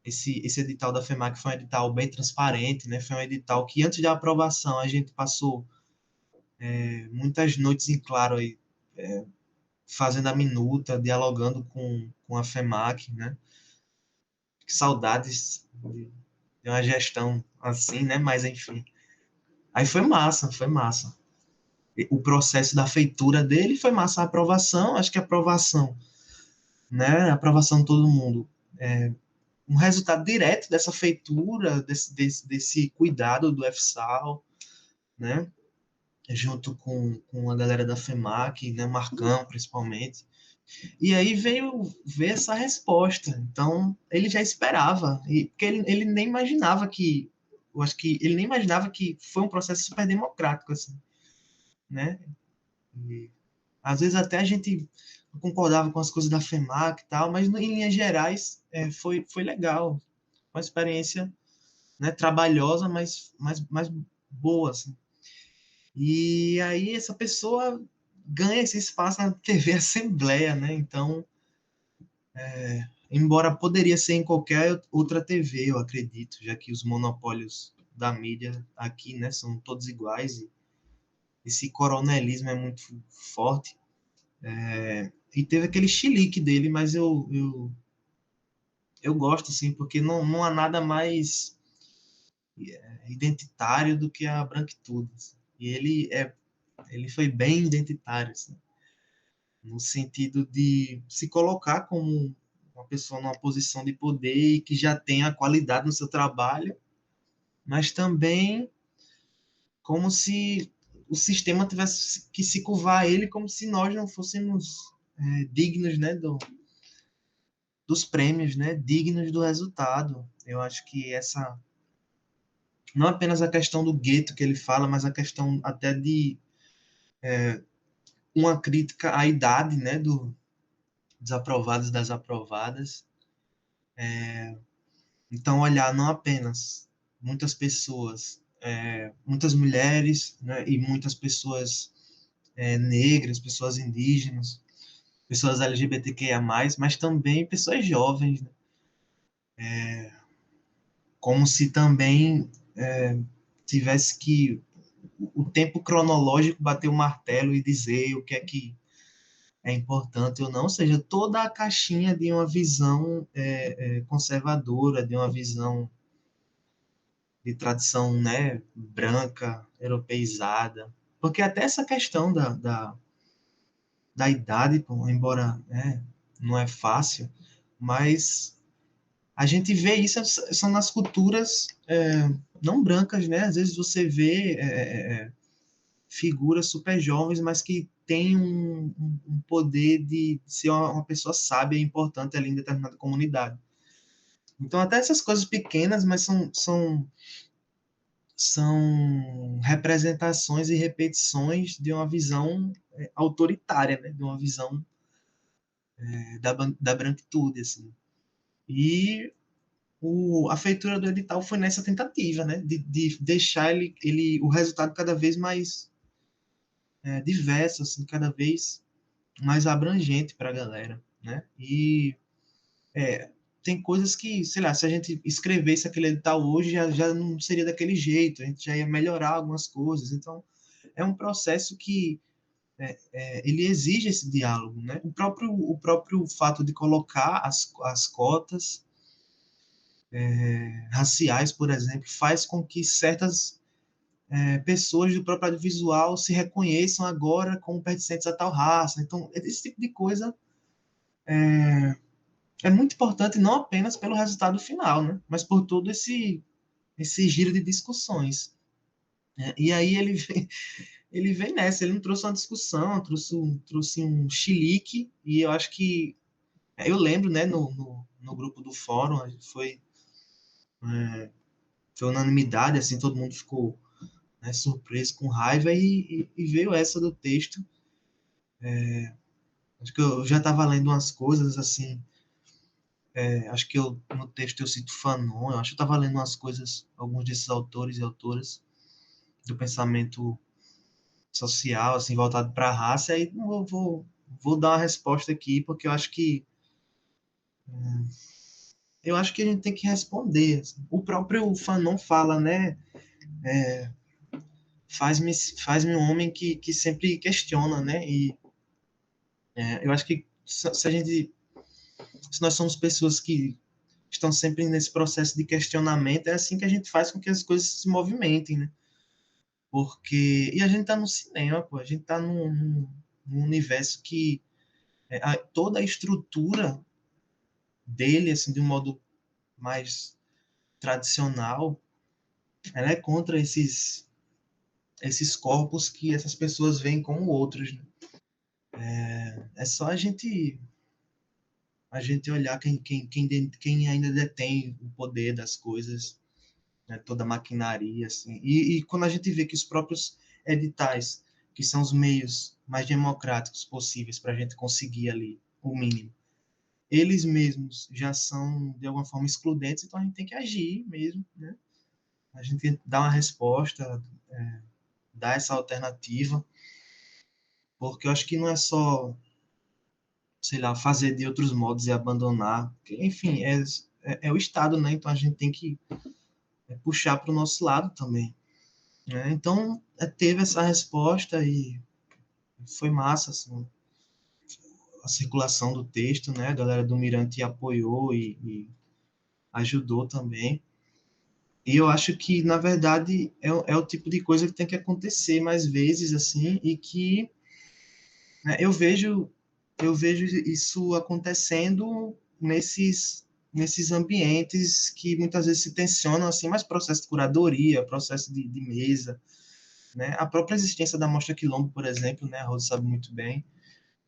esse edital da FEMAC foi um edital bem transparente, né? Foi um edital que antes da aprovação a gente passou muitas noites em claro aí, fazendo a minuta, dialogando com a FEMAC, né? Que saudades de uma gestão assim, né? Mas enfim. Aí foi massa, foi massa. O processo da feitura dele foi massa. A aprovação, acho que a aprovação, né? A aprovação de todo mundo. Um resultado direto dessa feitura, desse cuidado do FSAL, né? Junto com a galera da FEMAC, né? Marcão, principalmente. E aí veio ver essa resposta. Então, ele já esperava. Porque ele nem imaginava que... Eu acho que ele nem imaginava que foi um processo super democrático, assim, né? E, às vezes até a gente não concordava com as coisas da FEMAC e tal, mas em linhas gerais foi legal. Uma experiência, né, trabalhosa, mas boa, assim. E aí essa pessoa ganha esse espaço na TV Assembleia, né? Então, embora poderia ser em qualquer outra TV, eu acredito, já que os monopólios da mídia aqui, né, são todos iguais, e esse coronelismo é muito forte. E teve aquele chilique dele, mas eu gosto, assim, porque não há nada mais identitário do que a branquitude. Assim. E ele foi bem identitário, assim, no sentido de se colocar como uma pessoa numa posição de poder e que já tem a qualidade no seu trabalho, mas também como se o sistema tivesse que se curvar a ele como se nós não fôssemos dignos, né, dos prêmios, né, dignos do resultado. Eu acho que essa não apenas a questão do gueto que ele fala, mas a questão até de uma crítica à idade, né, dos aprovados e das aprovadas. Então, olhar não apenas muitas pessoas, muitas mulheres, né, e muitas pessoas negras, pessoas indígenas, pessoas LGBTQIA+, mas também pessoas jovens, né? Como se também tivesse que o tempo cronológico bater o martelo e dizer o que é importante ou não, ou seja, toda a caixinha de uma visão conservadora, de uma visão de tradição, né, branca, europeizada. Porque até essa questão da idade, pô, embora, né, não é fácil, mas a gente vê isso são nas culturas não brancas, né? Às vezes você vê figuras super jovens, mas que têm um poder de ser uma pessoa sábia e importante ali em determinada comunidade. Então, até essas coisas pequenas, mas são representações e repetições de uma visão autoritária, né? De uma visão da branquitude, assim. E a feitura do edital foi nessa tentativa, né? De deixar o resultado cada vez mais diverso, assim, cada vez mais abrangente para a galera, né? E tem coisas que, sei lá, se a gente escrevesse aquele edital hoje, já não seria daquele jeito, a gente já ia melhorar algumas coisas. Então, é um processo que ele exige esse diálogo, né? O próprio fato de colocar as cotas raciais, por exemplo, faz com que certas pessoas do próprio audiovisual se reconheçam agora como pertencentes a tal raça. Então, esse tipo de coisa é muito importante não apenas pelo resultado final, né? Mas por todo esse giro de discussões. E aí ele vem nessa, ele não trouxe uma discussão, trouxe um chilique, e eu acho que, eu lembro, né, no grupo do fórum, foi unanimidade, assim, todo mundo ficou, né, surpreso, com raiva, e veio essa do texto. Acho que eu já estava lendo umas coisas, assim, acho que no texto eu cito Fanon, eu acho que eu estava lendo umas coisas, alguns desses autores e autoras do pensamento social, assim, voltado para a raça, e aí vou dar uma resposta aqui, porque eu acho que a gente tem que responder. Assim. O próprio Fanon fala, né? Faz-me um homem que sempre questiona, né? E eu acho que se nós somos pessoas que estão sempre nesse processo de questionamento, é assim que a gente faz com que as coisas se movimentem, né? E a gente tá no cinema, pô, a gente tá num universo que toda a estrutura dele, assim, de um modo mais tradicional, ela é contra esses corpos que essas pessoas veem como outros, né? É só a gente olhar quem ainda detém o poder das coisas, né, toda a maquinaria, assim. E quando a gente vê que os próprios editais, que são os meios mais democráticos possíveis para a gente conseguir ali o mínimo, eles mesmos já são, de alguma forma, excludentes, então a gente tem que agir mesmo, né? A gente tem que dar uma resposta, dar essa alternativa, porque eu acho que não é só, sei lá, fazer de outros modos e abandonar, porque, enfim, é o Estado, né? Então a gente tem que puxar para o nosso lado também, né? Então teve essa resposta e foi massa, assim, a circulação do texto, né? A galera do Mirante apoiou e ajudou também. E eu acho que, na verdade, é o tipo de coisa que tem que acontecer mais vezes, assim, e que né, eu vejo isso acontecendo nesses ambientes que muitas vezes se tensionam, assim, mas processo de curadoria, processo de mesa, né? A própria existência da Mostra Quilombo, por exemplo, né? A Rosa sabe muito bem,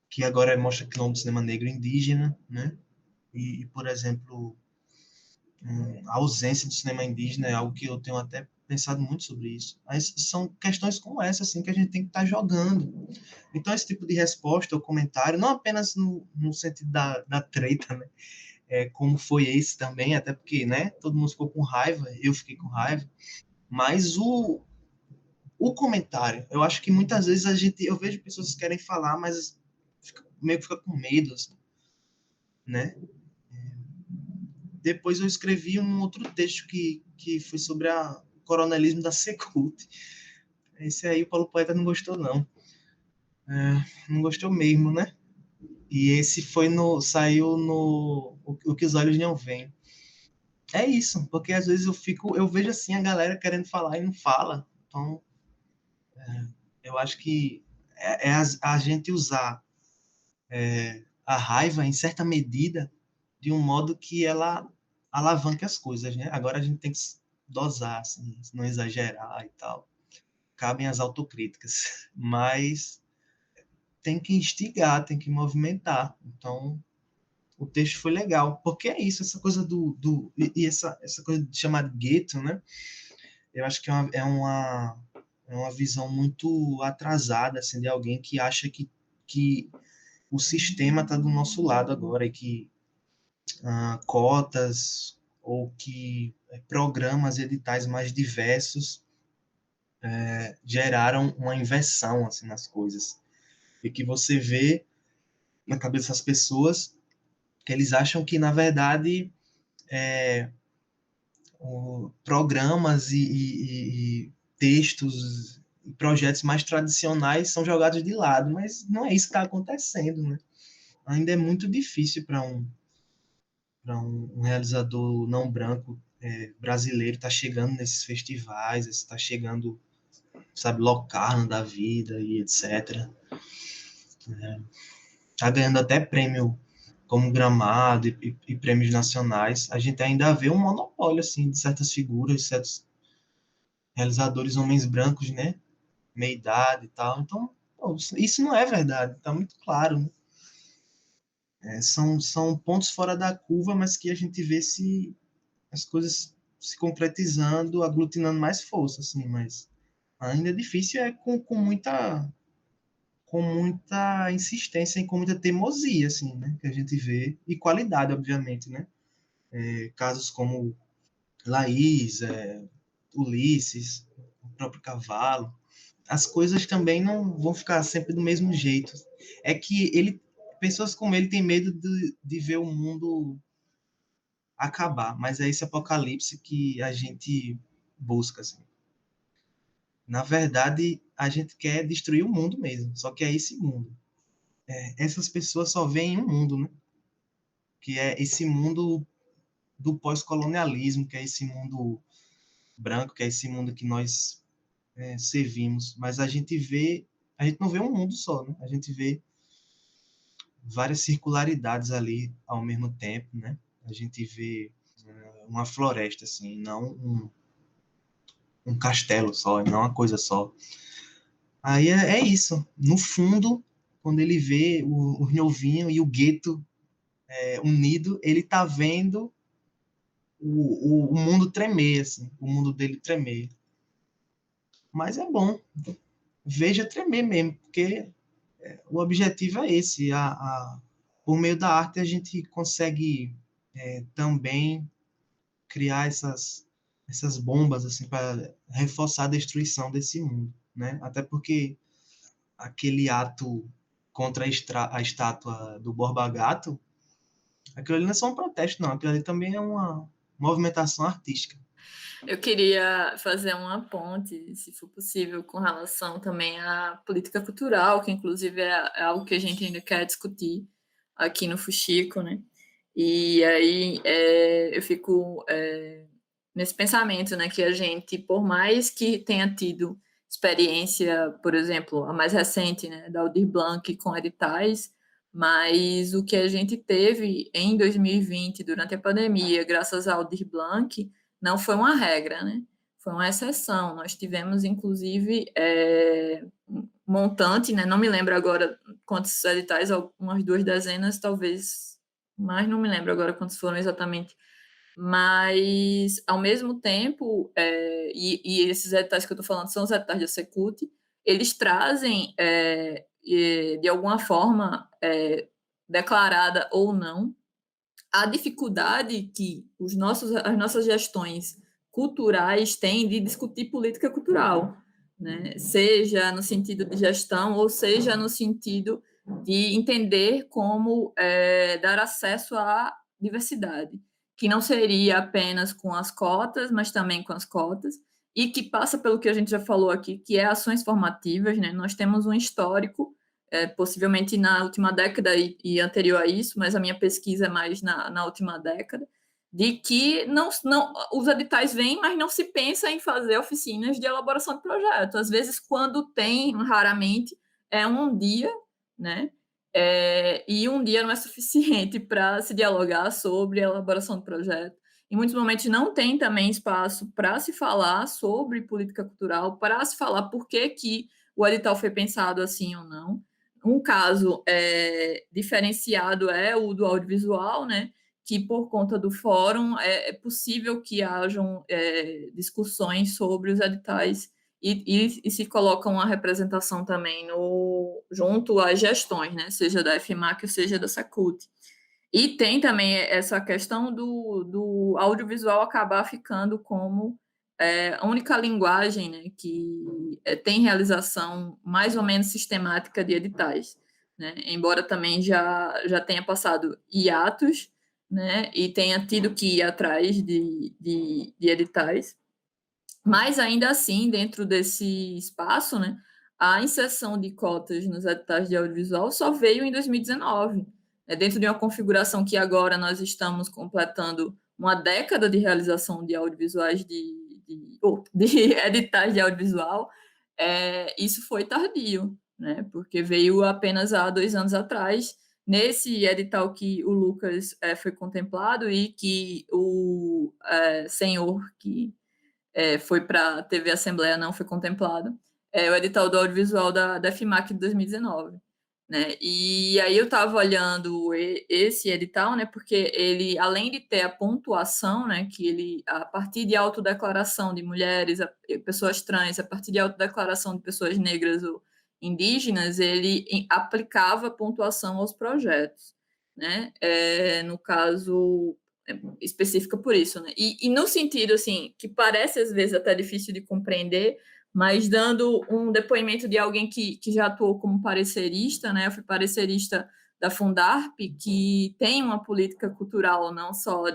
que agora é Mostra Quilombo Cinema Negro Indígena, né? Por exemplo, a ausência do cinema indígena é algo que eu tenho até pensado muito sobre isso. Mas são questões como essa, assim, que a gente tem que estar jogando. Então, esse tipo de resposta ou comentário, não apenas no sentido da treta, né? Como foi esse também, até porque, né, todo mundo ficou com raiva, eu fiquei com raiva, mas o comentário, eu acho que muitas vezes eu vejo pessoas que querem falar, mas meio que fica com medo, assim, né? Depois eu escrevi um outro texto que foi sobre coronelismo da Secult. Esse aí o Paulo Poeta não gostou, não. Não gostou mesmo, né? E esse saiu no O que os olhos não veem. É isso, porque às vezes eu vejo assim a galera querendo falar e não fala. Então, eu acho que a gente usar a raiva em certa medida de um modo que ela alavanque as coisas, né? Agora a gente tem que dosar, assim, não exagerar e tal. Cabem as autocríticas, mas tem que instigar, tem que movimentar. Então, o texto foi legal, porque é isso, essa coisa essa coisa de chamar de gueto, né? Eu acho que é uma visão muito atrasada, assim, de alguém que acha que o sistema está do nosso lado agora e que cotas ou que programas editais mais diversos geraram uma inversão assim, nas coisas. E que você vê na cabeça das pessoas que eles acham que, na verdade, programas e textos e projetos mais tradicionais são jogados de lado, mas não é isso que está acontecendo, né? Ainda é muito difícil para um realizador não branco brasileiro estar chegando nesses festivais, está chegando, sabe, Locarno da vida e etc. Está ganhando até prêmio como Gramado e prêmios nacionais. A gente ainda vê um monopólio assim de certas figuras, de certos realizadores homens brancos, né, meia idade e tal. Então, pô, isso não é verdade, está muito claro, né? São pontos fora da curva, mas que a gente vê se as coisas se concretizando, aglutinando mais força, assim, mas ainda é difícil com muita insistência e com muita teimosia, assim, né, que a gente vê, e qualidade, obviamente, né, casos como Laís, Ulisses, o próprio Cavalo, as coisas também não vão ficar sempre do mesmo jeito. É que pessoas como ele têm medo de ver o mundo acabar, mas é esse apocalipse que a gente busca, assim. Na verdade, a gente quer destruir o mundo mesmo, só que é esse mundo. Essas pessoas só veem um mundo, né? Que é esse mundo do pós-colonialismo, que é esse mundo branco, que é esse mundo que nós servimos. Mas a gente não vê um mundo só, né? A gente vê várias circularidades ali ao mesmo tempo, né? A gente vê uma floresta, assim, não um castelo só, não uma coisa só. Aí é isso. No fundo, quando ele vê o Novinho e o gueto unido, ele tá vendo o mundo tremer, assim, o mundo dele tremer. Mas é bom, veja tremer mesmo, porque o objetivo é esse. Por meio da arte, a gente consegue também criar essas bombas assim para reforçar a destruição desse mundo, né? Até porque aquele ato contra a estátua do Borba Gato, aquilo ali não é só um protesto, não. Aquilo ali também é uma movimentação artística. Eu queria fazer uma ponte, se for possível, com relação também à política cultural, que inclusive é algo que a gente ainda quer discutir aqui no Fuxico, né? E aí eu fico nesse pensamento, né, que a gente, por mais que tenha tido experiência, por exemplo, a mais recente, né, da Aldir Blanc com editais, mas o que a gente teve em 2020, durante a pandemia, graças ao Aldir Blanc, não foi uma regra, né? Foi uma exceção. Nós tivemos, inclusive, montante, né? Não me lembro agora quantos editais, umas 2 dezenas, talvez, mas não me lembro agora quantos foram exatamente. Mas, ao mesmo tempo, e esses editais que eu estou falando são os editais da Secult, eles trazem, de alguma forma, declarada ou não, a dificuldade que as nossas gestões culturais têm de discutir política cultural, né? Seja no sentido de gestão ou seja no sentido de entender como dar acesso à diversidade, que não seria apenas com as cotas, mas também com as cotas, e que passa pelo que a gente já falou aqui, que é ações formativas, né? Nós temos um histórico, possivelmente na última década e anterior a isso, mas a minha pesquisa é mais na última década, de que os editais vêm, mas não se pensa em fazer oficinas de elaboração de projeto. Às vezes, quando tem, raramente, é um dia, né? E um dia não é suficiente para se dialogar sobre a elaboração de projeto. Em muitos momentos não tem também espaço para se falar sobre política cultural, para se falar por que o edital foi pensado assim ou não. Um caso diferenciado é o do audiovisual, né? Que por conta do fórum é possível que hajam discussões sobre os editais e se coloca uma representação também junto às gestões, né? Seja da FMAC ou seja da Secult. E tem também essa questão do audiovisual acabar ficando como a única linguagem, né, que tem realização mais ou menos sistemática de editais, né? Embora também já tenha passado hiatos, né, e tenha tido que ir atrás de editais, mas ainda assim, dentro desse espaço, né, a inserção de cotas nos editais de audiovisual só veio em 2019, dentro de uma configuração que agora nós estamos completando uma década de realização de audiovisuais, de editais de audiovisual. Isso foi tardio, né, porque veio apenas há 2 anos atrás, nesse edital que o Lucas foi contemplado e que o senhor que foi para a TV Assembleia, não foi contemplado, o edital do audiovisual da FMAC de 2019. Né? E aí eu estava olhando esse edital, né, porque ele, além de ter a pontuação, né, que ele, a partir de autodeclaração de mulheres, pessoas trans, a partir de autodeclaração de pessoas negras ou indígenas, ele aplicava pontuação aos projetos. Né? No caso específica por isso, né? E no sentido, assim, que parece às vezes até difícil de compreender, mas dando um depoimento de alguém que já atuou como parecerista, né? Eu fui parecerista da Fundarp, que tem uma política cultural, não só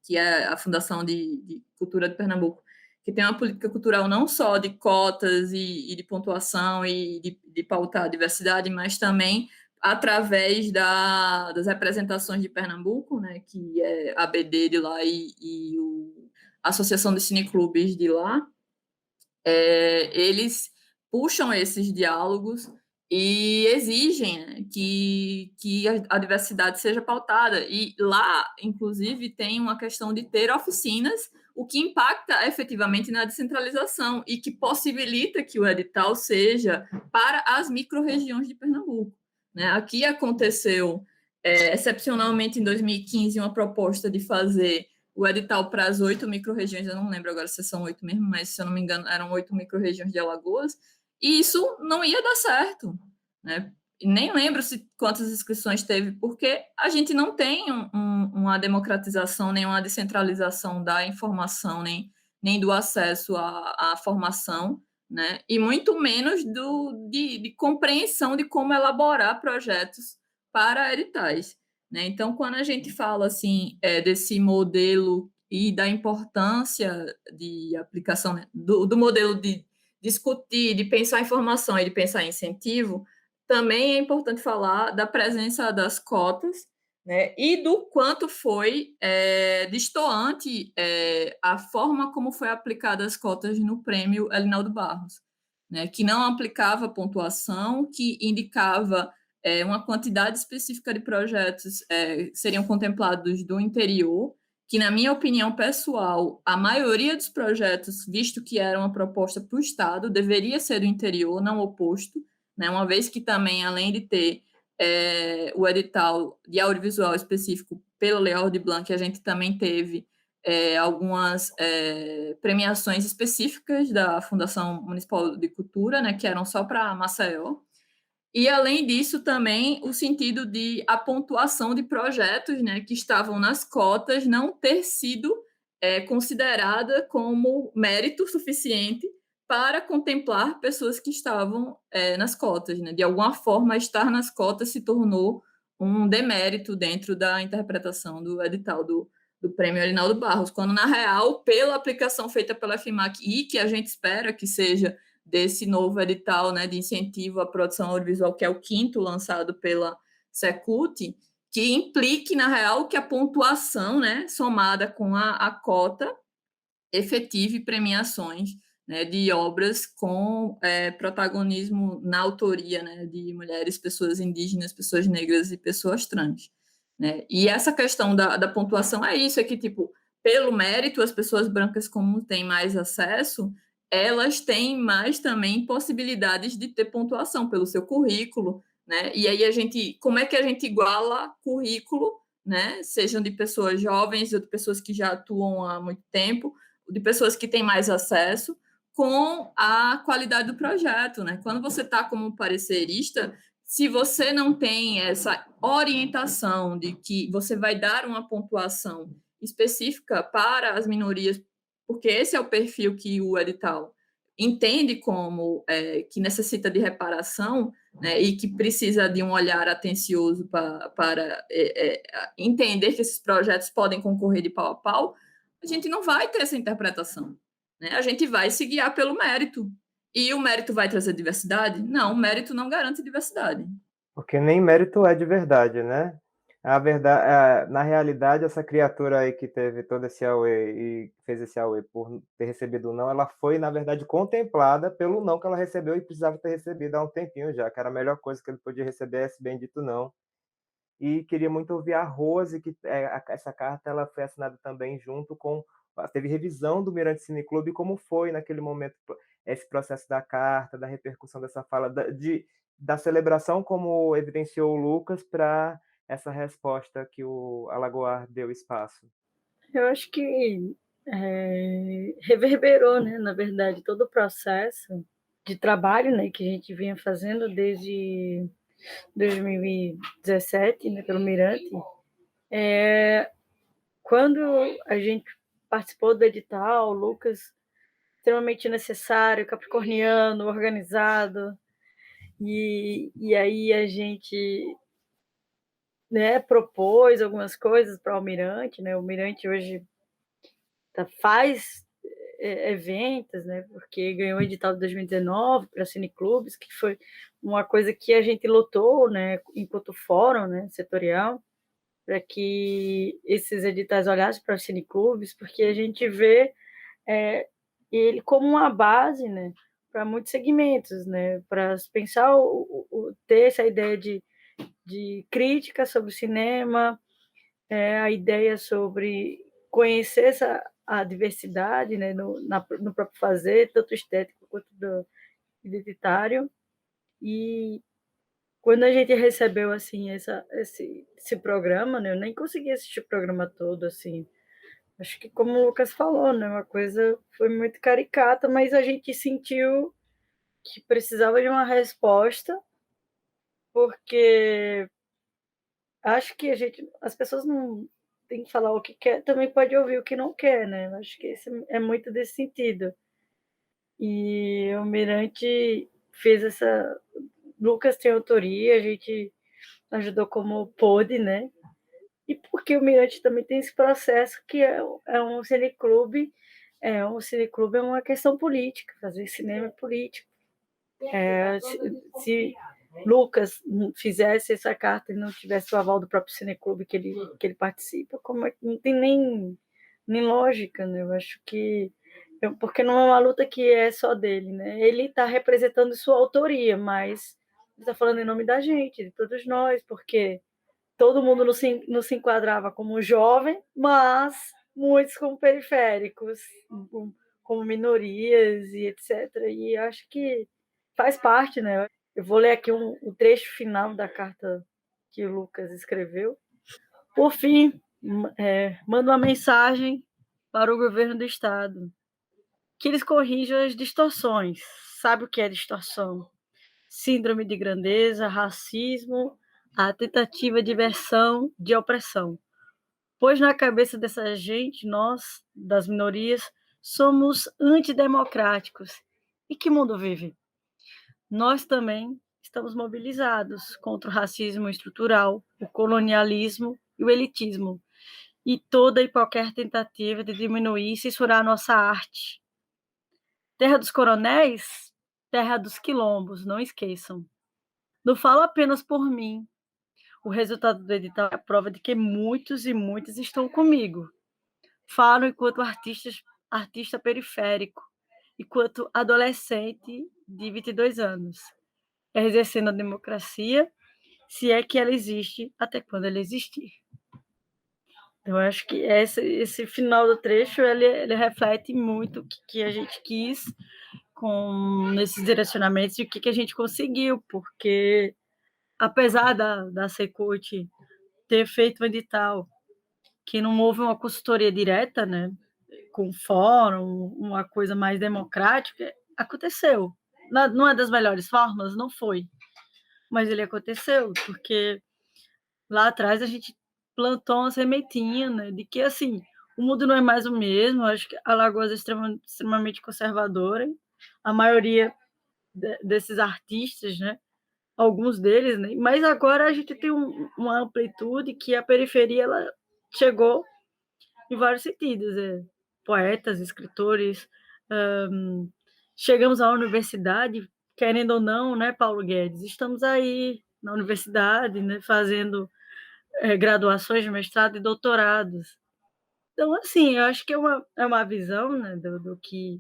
que é a Fundação de Cultura de Pernambuco, que tem uma política cultural não só de cotas e de pontuação e de pautar a diversidade, mas também através das representações de Pernambuco, né, que é a ABD de lá e a Associação de Cineclubes de lá, eles puxam esses diálogos e exigem, né, que a diversidade seja pautada. E lá, inclusive, tem uma questão de ter oficinas, o que impacta efetivamente na descentralização e que possibilita que o edital seja para as micro-regiões de Pernambuco. Né? Aqui aconteceu, excepcionalmente em 2015, uma proposta de fazer o edital para as 8 micro-regiões, eu não lembro agora se são 8 mesmo, mas se eu não me engano eram 8 micro-regiões de Alagoas, e isso não ia dar certo. Né? E nem lembro quantas inscrições teve, porque a gente não tem uma democratização, nem uma descentralização da informação, nem do acesso à formação, né? E muito menos de compreensão de como elaborar projetos para editais. Né? Então, quando a gente fala assim, desse modelo e da importância de aplicação, né? do modelo de discutir, de pensar em formação e de pensar em incentivo, também é importante falar da presença das cotas, né? E do quanto foi destoante a forma como foi aplicada as cotas no prêmio Elinaldo Barros, né? Que não aplicava pontuação, que indicava uma quantidade específica de projetos seriam contemplados do interior, que, na minha opinião pessoal, a maioria dos projetos, visto que era uma proposta para o Estado, deveria ser do interior, não oposto, né? Uma vez que também, além de ter o edital de audiovisual específico pela Lei Aldir Blanc, a gente também teve algumas premiações específicas da Fundação Municipal de Cultura, né, que eram só para Maceió. E, além disso, também o sentido de a pontuação de projetos, né, que estavam nas cotas não ter sido considerada como mérito suficiente para contemplar pessoas que estavam nas cotas. Né? De alguma forma, estar nas cotas se tornou um demérito dentro da interpretação do edital do do Prêmio Arinaldo Barros, quando, na real, pela aplicação feita pela FIMAC e que a gente espera que seja desse novo edital, né, de incentivo à produção audiovisual, que é o 5º lançado pela Secult, que implique, na real, que a pontuação, né, somada com a cota, efetive premiações, né, de obras com protagonismo na autoria, né, de mulheres, pessoas indígenas, pessoas negras e pessoas trans. Né? E essa questão da pontuação é isso, é que, tipo, pelo mérito, as pessoas brancas, como têm mais acesso, elas têm mais também possibilidades de ter pontuação pelo seu currículo, né? E aí como é que a gente iguala currículo, né? Sejam de pessoas jovens ou de pessoas que já atuam há muito tempo, de pessoas que têm mais acesso, com a qualidade do projeto, né? Quando você está como parecerista, se você não tem essa orientação de que você vai dar uma pontuação específica para as minorias, porque esse é o perfil que o edital entende como que necessita de reparação, né, e que precisa de um olhar atencioso para entender que esses projetos podem concorrer de pau a pau, a gente não vai ter essa interpretação. Né? A gente vai se guiar pelo mérito. E o mérito vai trazer diversidade? Não, o mérito não garante diversidade. Porque nem mérito é de verdade, né? A verdade, na realidade, essa criatura aí que teve todo esse AUE e fez esse AUE por ter recebido o não, ela foi, na verdade, contemplada pelo não que ela recebeu e precisava ter recebido há um tempinho já, que era a melhor coisa que ele podia receber, esse bendito não. E queria muito ouvir a Rose, que essa carta ela foi assinada também junto com... Teve revisão do Mirante Cine Clube, como foi naquele momento esse processo da carta, da repercussão dessa fala, da celebração, como evidenciou o Lucas, para essa resposta que o Alagoar deu espaço. Eu acho que reverberou, né, na verdade, todo o processo de trabalho, né, que a gente vinha fazendo desde 2017, né, pelo Mirante. Quando a gente participou do edital, o Lucas, extremamente necessário, capricorniano, organizado, e aí a gente, né, propôs algumas coisas para o Almirante, né? O Almirante hoje faz eventos, né? Porque ganhou o edital de 2019 para cineclubes, que foi uma coisa que a gente lutou, né, enquanto fórum, né, setorial, para que esses editais olhassem para os cineclubes, porque a gente vê ele como uma base, né, para muitos segmentos, né, para pensar ter essa ideia de crítica sobre o cinema, a ideia sobre conhecer a diversidade, né, no próprio fazer, tanto estético quanto identitário. E quando a gente recebeu assim esse programa, né, eu nem consegui assistir o programa todo, assim. Acho que, como o Lucas falou, né, uma coisa foi muito caricata, mas a gente sentiu que precisava de uma resposta, porque acho que as pessoas não têm que falar o que quer, também pode ouvir o que não quer, né? Acho que esse é muito desse sentido. E o Mirante fez essa... Lucas tem autoria, a gente ajudou como pôde, né? E porque o Mirante também tem esse processo que é um cineclube, é uma questão política, fazer cinema é político. Se Lucas fizesse essa carta e não tivesse o aval do próprio cineclube que ele participa, não tem nem lógica, né? Eu acho que... porque não é uma luta que é só dele, né? Ele está representando sua autoria, mas ele está falando em nome da gente, de todos nós, porque todo mundo não se enquadrava como jovem, mas muitos como periféricos, como minorias e etc. E acho que faz parte, né? Eu vou ler aqui o trecho final da carta que o Lucas escreveu. Por fim, mando uma mensagem para o governo do Estado, que eles corrijam as distorções. Sabe o que é distorção? Síndrome de grandeza, racismo, a tentativa de versão de opressão. Pois na cabeça dessa gente, nós, das minorias, somos antidemocráticos. E que mundo vive? Nós também estamos mobilizados contra o racismo estrutural, o colonialismo e o elitismo. e toda e qualquer tentativa de diminuir e censurar a nossa arte. Terra dos coronéis, terra dos quilombos, não esqueçam. Não falo apenas por mim. O resultado do edital é a prova de que muitos e muitas estão comigo. Falo enquanto artista periférico, enquanto adolescente de 22 anos, exercendo a democracia, se é que ela existe, até quando ela existir. Eu acho que esse final do trecho ele reflete muito o que a gente quis nesses direcionamentos e o que a gente conseguiu, porque apesar da Secult ter feito um edital que não houve uma consultoria direta, né, com fórum, uma coisa mais democrática, aconteceu. Não é das melhores formas, não foi, mas ele aconteceu, porque lá atrás a gente plantou uma sementinha, né, de que, assim, o mundo não é mais o mesmo. Eu acho que Alagoas é extremamente conservadora, a maioria desses artistas, né, alguns deles, né, mas agora a gente tem uma amplitude que a periferia ela chegou em vários sentidos, poetas, escritores, chegamos à universidade, querendo ou não, né, Paulo Guedes, estamos aí na universidade, né, fazendo graduações de mestrado e doutorados. Então, assim, eu acho que é uma visão, né, do que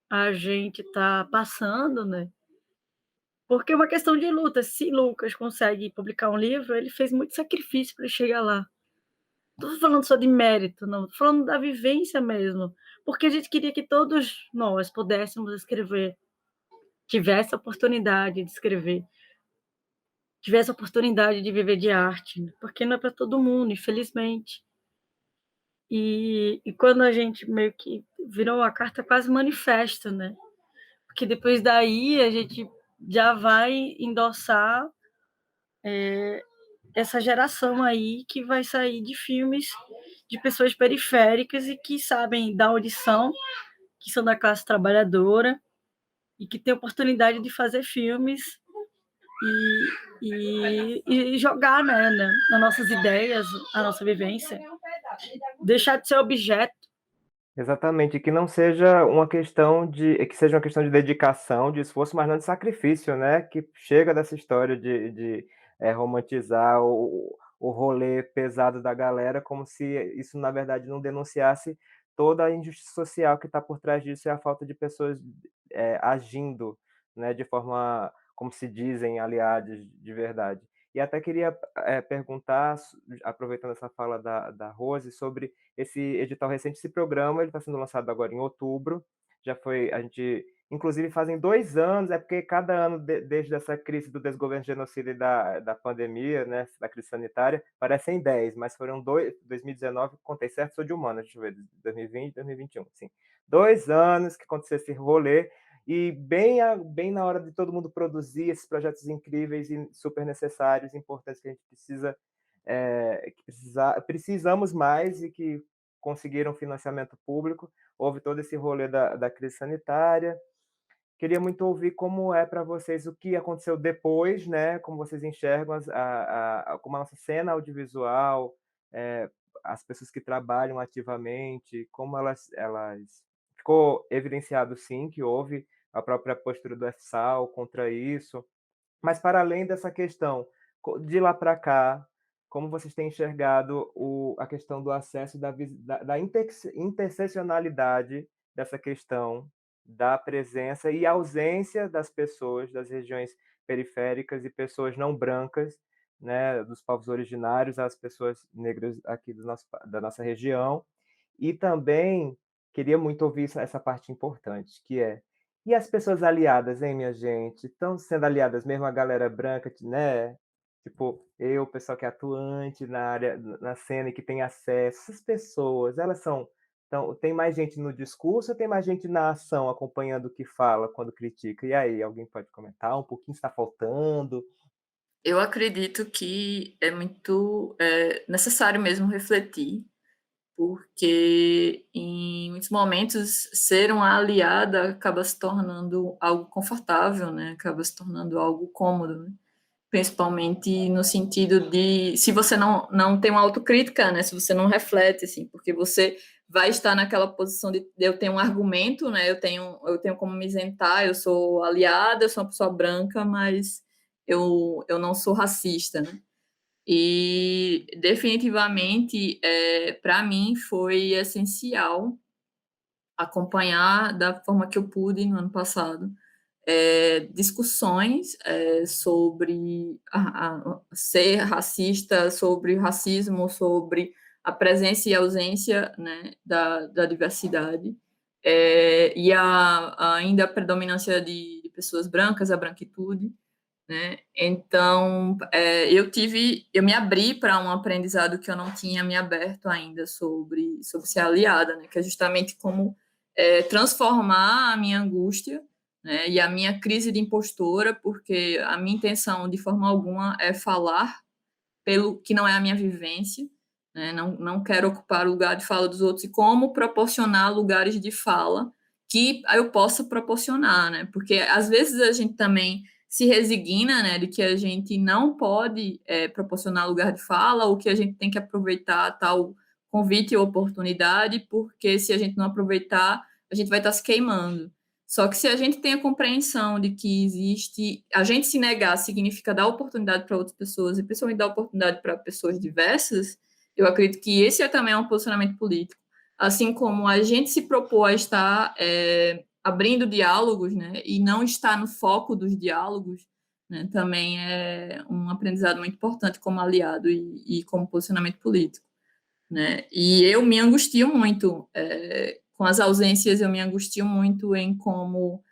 a gente está passando, né, porque é uma questão de luta. Se Lucas consegue publicar um livro, ele fez muito sacrifício para chegar lá. Não estou falando só de mérito, não, estou falando da vivência mesmo, porque a gente queria que todos nós pudéssemos escrever, tivesse a oportunidade de escrever, tivesse a oportunidade de viver de arte, né? Porque não é para todo mundo, infelizmente. E quando a gente meio que virou uma carta quase manifesto, né? Porque depois daí a gente já vai endossar essa geração aí que vai sair de filmes de pessoas periféricas e que sabem dar audição, que são da classe trabalhadora e que têm oportunidade de fazer filmes e jogar, né, nas nossas ideias, a nossa vivência, deixar de ser objeto. Exatamente, que não seja uma questão que seja uma questão de dedicação, de esforço, mas não de sacrifício, né, que chega dessa história de romantizar o rolê pesado da galera, como se isso, na verdade, não denunciasse toda a injustiça social que está por trás disso e a falta de pessoas, agindo, né, de forma, como se dizem, aliados de verdade. E até queria, perguntar, aproveitando essa fala da Rose, sobre esse edital recente, esse programa, ele está sendo lançado agora em outubro, já foi, a gente, inclusive fazem 2 anos, é porque cada ano, desde essa crise do desgoverno genocida e da pandemia, né, da crise sanitária, parecem 10, mas foram 2019, contei certo, sou de humanas, deixa eu ver, 2020, 2021, sim. 2 anos que aconteceu esse rolê, e bem na hora de todo mundo produzir esses projetos incríveis e super necessários, importantes, que a gente precisa precisamos mais e que conseguiram financiamento público. Houve todo esse rolê da crise sanitária. Queria muito ouvir como é para vocês o que aconteceu depois, né? Como vocês enxergam como a nossa cena audiovisual, as pessoas que trabalham ativamente, como elas ficou evidenciado sim que houve a própria postura do FSAL contra isso, mas para além dessa questão, de lá para cá, como vocês têm enxergado a questão do acesso da interseccionalidade dessa questão da presença e ausência das pessoas das regiões periféricas e pessoas não brancas, né, dos povos originários, as pessoas negras aqui da nossa região. E também queria muito ouvir essa parte importante, que é: e as pessoas aliadas, hein, minha gente? Estão sendo aliadas mesmo a galera branca, né? Tipo, eu, o pessoal que é atuante na área, na cena e que tem acesso. Essas pessoas, elas são. Então, tem mais gente no discurso ou tem mais gente na ação, acompanhando o que fala quando critica? E aí, alguém pode comentar? Um pouquinho está faltando? Eu acredito que é muito necessário mesmo refletir, porque em muitos momentos ser uma aliada acaba se tornando algo confortável, né? Acaba se tornando algo cômodo, né? principalmente no sentido de se você não tem uma autocrítica, né? Se você não reflete, assim, porque você vai estar naquela posição de eu tenho um argumento, né? Eu tenho como me isentar, eu sou aliada, eu sou uma pessoa branca, mas eu não sou racista, né? E definitivamente, para mim, foi essencial acompanhar da forma que eu pude no ano passado discussões sobre ser racista, sobre racismo, sobre a presença e ausência, né, da diversidade, e ainda a predominância de pessoas brancas, a branquitude, né? Então, eu me abri para um aprendizado que eu não tinha me aberto ainda sobre ser aliada, né? Que é justamente como transformar a minha angústia, né? E a minha crise de impostora, porque a minha intenção, de forma alguma, é falar pelo que não é a minha vivência, né? Não quero ocupar o lugar de fala dos outros e como proporcionar lugares de fala que eu possa proporcionar, né? Porque às vezes a gente também se resigna, né, de que a gente não pode proporcionar lugar de fala ou que a gente tem que aproveitar tal convite ou oportunidade, porque se a gente não aproveitar, a gente vai estar se queimando. Só que se a gente tem a compreensão de que existe, a gente se negar significa dar oportunidade para outras pessoas, e principalmente dar oportunidade para pessoas diversas, eu acredito que esse também é um posicionamento político. Assim como a gente se propor a estar abrindo diálogos, né, e não estar no foco dos diálogos, né, também é um aprendizado muito importante como aliado e como posicionamento político, né? E eu me angustio muito com as ausências, eu me angustio muito em como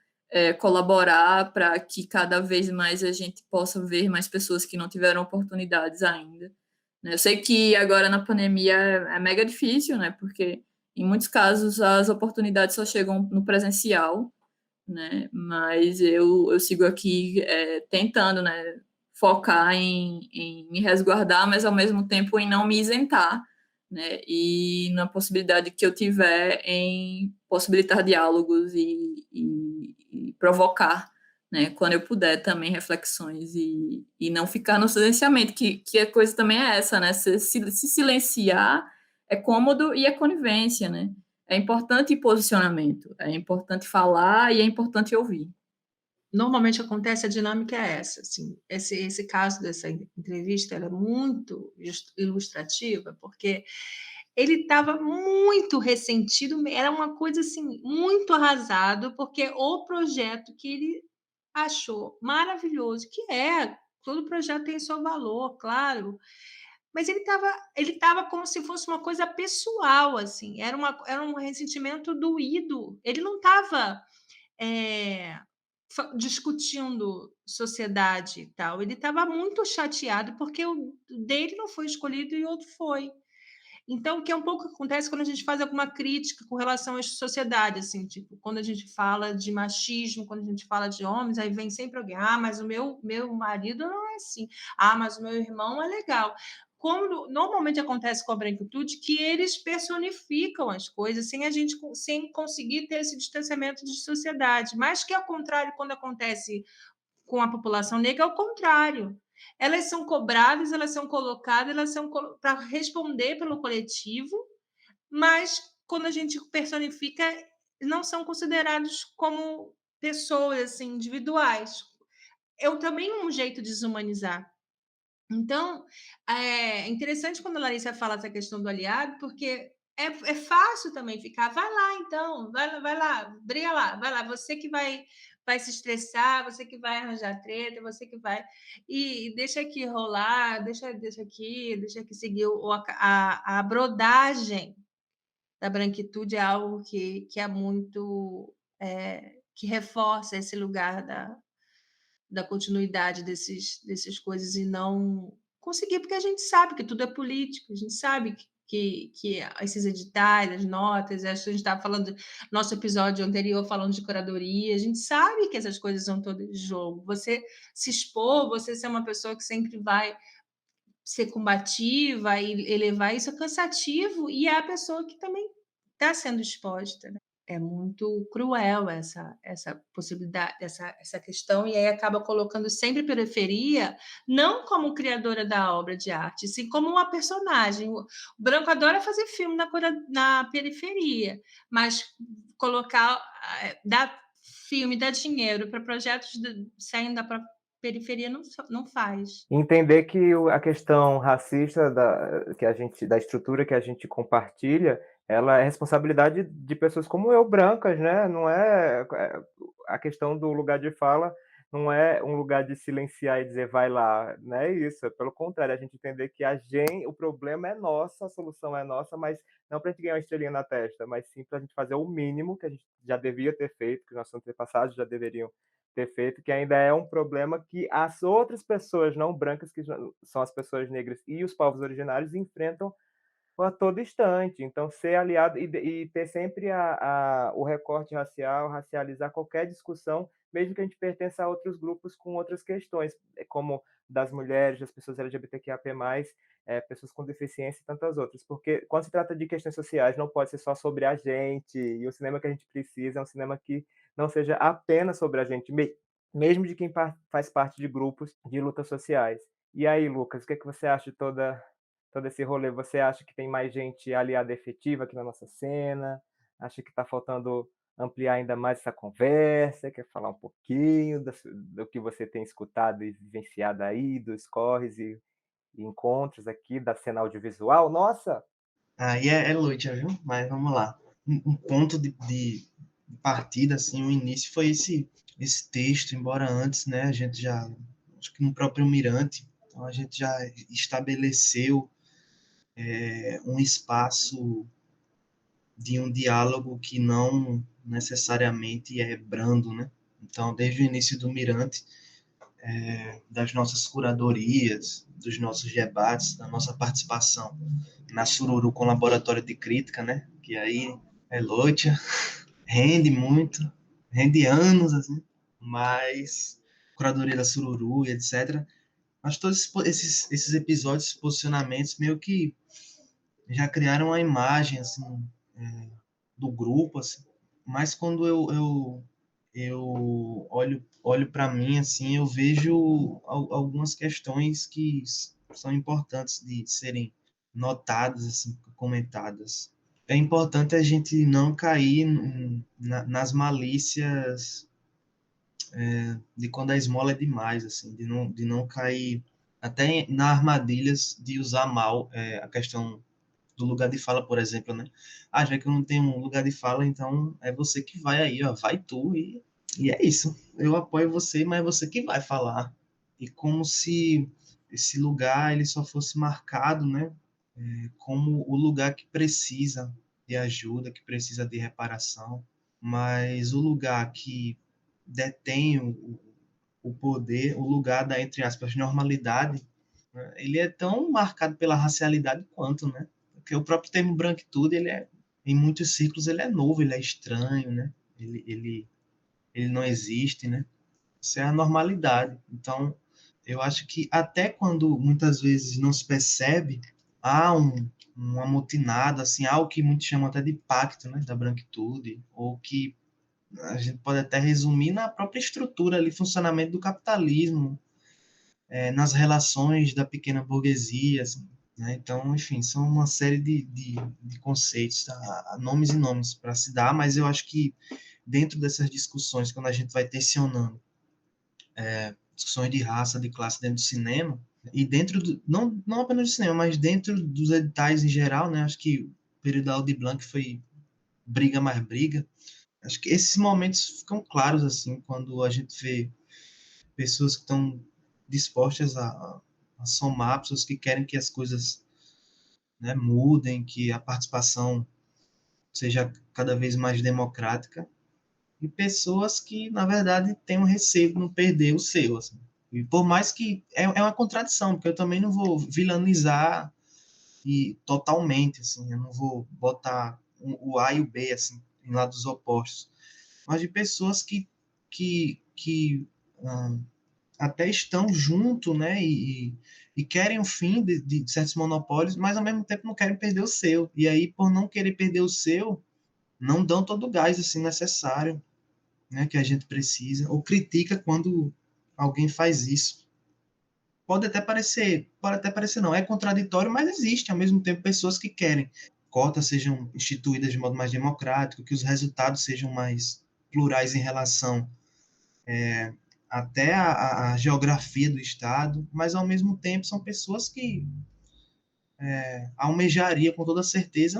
colaborar para que cada vez mais a gente possa ver mais pessoas que não tiveram oportunidades ainda, né? Eu sei que agora na pandemia é mega difícil, né? Porque em muitos casos as oportunidades só chegam no presencial, né? Mas eu sigo aqui tentando, né, focar em me resguardar, mas ao mesmo tempo em não me isentar, né? E na possibilidade que eu tiver em possibilitar diálogos e provocar, né, quando eu puder também reflexões e não ficar no silenciamento, que a coisa também é essa, né? Se silenciar é cômodo e é conivência, né? É importante posicionamento, é importante falar e é importante ouvir. Normalmente acontece, a dinâmica é essa, assim, esse caso dessa entrevista, ela é muito ilustrativa, porque ele estava muito ressentido, era uma coisa assim, muito arrasado, porque o projeto que ele achou maravilhoso, que todo projeto tem seu valor, claro, mas ele estava como se fosse uma coisa pessoal, assim, era um ressentimento doído, ele não estava discutindo sociedade e tal. Ele estava muito chateado porque o dele não foi escolhido e o outro foi. Então, o que é um pouco que acontece quando a gente faz alguma crítica com relação à sociedade, assim, tipo, quando a gente fala de machismo, quando a gente fala de homens, aí vem sempre alguém, mas o meu marido não é assim, mas o meu irmão é legal. Como normalmente acontece com a branquitude, que eles personificam as coisas sem conseguir ter esse distanciamento de sociedade, mas que ao contrário, quando acontece com a população negra, é o contrário. Elas são cobradas, elas são colocadas, elas são para responder pelo coletivo, mas quando a gente personifica, não são considerados como pessoas assim, individuais. É também um jeito de desumanizar. Então, é interessante quando a Larissa fala essa questão do aliado, porque é fácil também ficar, vai lá então, vai lá, briga lá, vai lá, você que vai se estressar, você que vai arranjar treta, você que vai. E deixa aqui rolar, deixa aqui seguir a brodagem da branquitude, é algo que é muito. Que reforça esse lugar da continuidade desses coisas e não conseguir, porque a gente sabe que tudo é político, a gente sabe que esses editais, as notas, a gente estava falando, nosso episódio anterior falando de curadoria, a gente sabe que essas coisas são todas de jogo. Você se expor, você ser uma pessoa que sempre vai ser combativa e elevar isso é cansativo, e é a pessoa que também está sendo exposta, né? É muito cruel essa possibilidade, essa questão, e aí acaba colocando sempre periferia, não como criadora da obra de arte, sim como uma personagem. O branco adora fazer filme na periferia, mas colocar, dar filme, dar dinheiro para projetos saindo da própria periferia não faz. Entender que a questão racista da estrutura que a gente compartilha, ela é responsabilidade de pessoas como eu, brancas, né? Não a questão do lugar de fala não é um lugar de silenciar e dizer vai lá, não é isso. É pelo contrário, a gente entender que o problema é nosso, a solução é nossa, mas não para a gente ganhar uma estrelinha na testa, mas sim para a gente fazer o mínimo que a gente já devia ter feito, que nossos antepassados já deveriam ter feito, que ainda é um problema que as outras pessoas não brancas, que são as pessoas negras e os povos originários, enfrentam a todo instante. Então, ser aliado e ter sempre o recorte racial, racializar qualquer discussão, mesmo que a gente pertença a outros grupos com outras questões, como das mulheres, das pessoas LGBTQIA+, pessoas com deficiência e tantas outras. Porque quando se trata de questões sociais, não pode ser só sobre a gente, e o cinema que a gente precisa é um cinema que não seja apenas sobre a gente, mesmo de quem faz parte de grupos de lutas sociais. E aí, Lucas, o que é que você acha de todo esse rolê? Você acha que tem mais gente aliada efetiva aqui na nossa cena? Acha que está faltando ampliar ainda mais essa conversa? Quer falar um pouquinho do que você tem escutado e vivenciado aí, dos corres e encontros aqui da cena audiovisual? Nossa! Aí é luta, viu? Mas vamos lá. Um ponto de partida, assim, o início foi esse texto, embora antes, né, a gente já, acho que no próprio Mirante, então a gente já estabeleceu um espaço de um diálogo que não necessariamente é brando, né? Então, desde o início do Mirante, das nossas curadorias, dos nossos debates, da nossa participação na Sururu com Laboratório de Crítica, né? Que aí é loja, rende muito, rende anos, assim, mas curadoria da Sururu e etc. Mas todos esses episódios, esses posicionamentos, meio que já criaram uma imagem, assim, do grupo, assim. Mas quando eu olho para mim, assim, eu vejo algumas questões que são importantes de serem notadas, assim, comentadas. É importante a gente não cair nas malícias de quando a esmola é demais, assim, de não cair até na armadilhas de usar mal a questão do lugar de fala, por exemplo, né? Ah, já que eu não tenho um lugar de fala, então é você que vai aí, ó, vai tu e é isso. Eu apoio você, mas é você que vai falar. E como se esse lugar ele só fosse marcado, né? Como o lugar que precisa de ajuda, que precisa de reparação, mas o lugar que detém o poder, o lugar da, entre aspas, normalidade, né, ele é tão marcado pela racialidade quanto, né? Porque o próprio termo branquitude, ele é, em muitos ciclos, ele é novo, ele é estranho, né? Ele não existe, né? Isso é a normalidade. Então, eu acho que até quando muitas vezes não se percebe, há um amotinado, assim, algo que muitos chamam até de pacto, né, da branquitude, ou que a gente pode até resumir na própria estrutura ali, funcionamento do capitalismo, nas relações da pequena burguesia, assim, né? Então, enfim, são uma série de conceitos, tá? Nomes e nomes para se dar, mas eu acho que dentro dessas discussões, quando a gente vai tensionando discussões de raça, de classe dentro do cinema, e dentro não apenas do cinema, mas dentro dos editais em geral, né? Acho que o período da Aldir Blanc foi briga mais briga. Acho que esses momentos ficam claros, assim, quando a gente vê pessoas que estão dispostas a somar, pessoas que querem que as coisas, né, mudem, que a participação seja cada vez mais democrática, e pessoas que, na verdade, têm um receio de não perder o seu. Assim. E por mais que é uma contradição, porque eu também não vou vilanizar totalmente, assim, eu não vou botar o A e o B assim, em lados opostos, mas de pessoas que até estão junto, né, e querem o fim de certos monopólios, mas ao mesmo tempo não querem perder o seu. E aí, por não querer perder o seu, não dão todo o gás assim, necessário, né, que a gente precisa, ou critica quando alguém faz isso. Pode até parecer não, é contraditório, mas existe ao mesmo tempo pessoas que querem que cotas sejam instituídas de modo mais democrático, que os resultados sejam mais plurais em relação até a geografia do Estado, mas ao mesmo tempo são pessoas que almejaria com toda certeza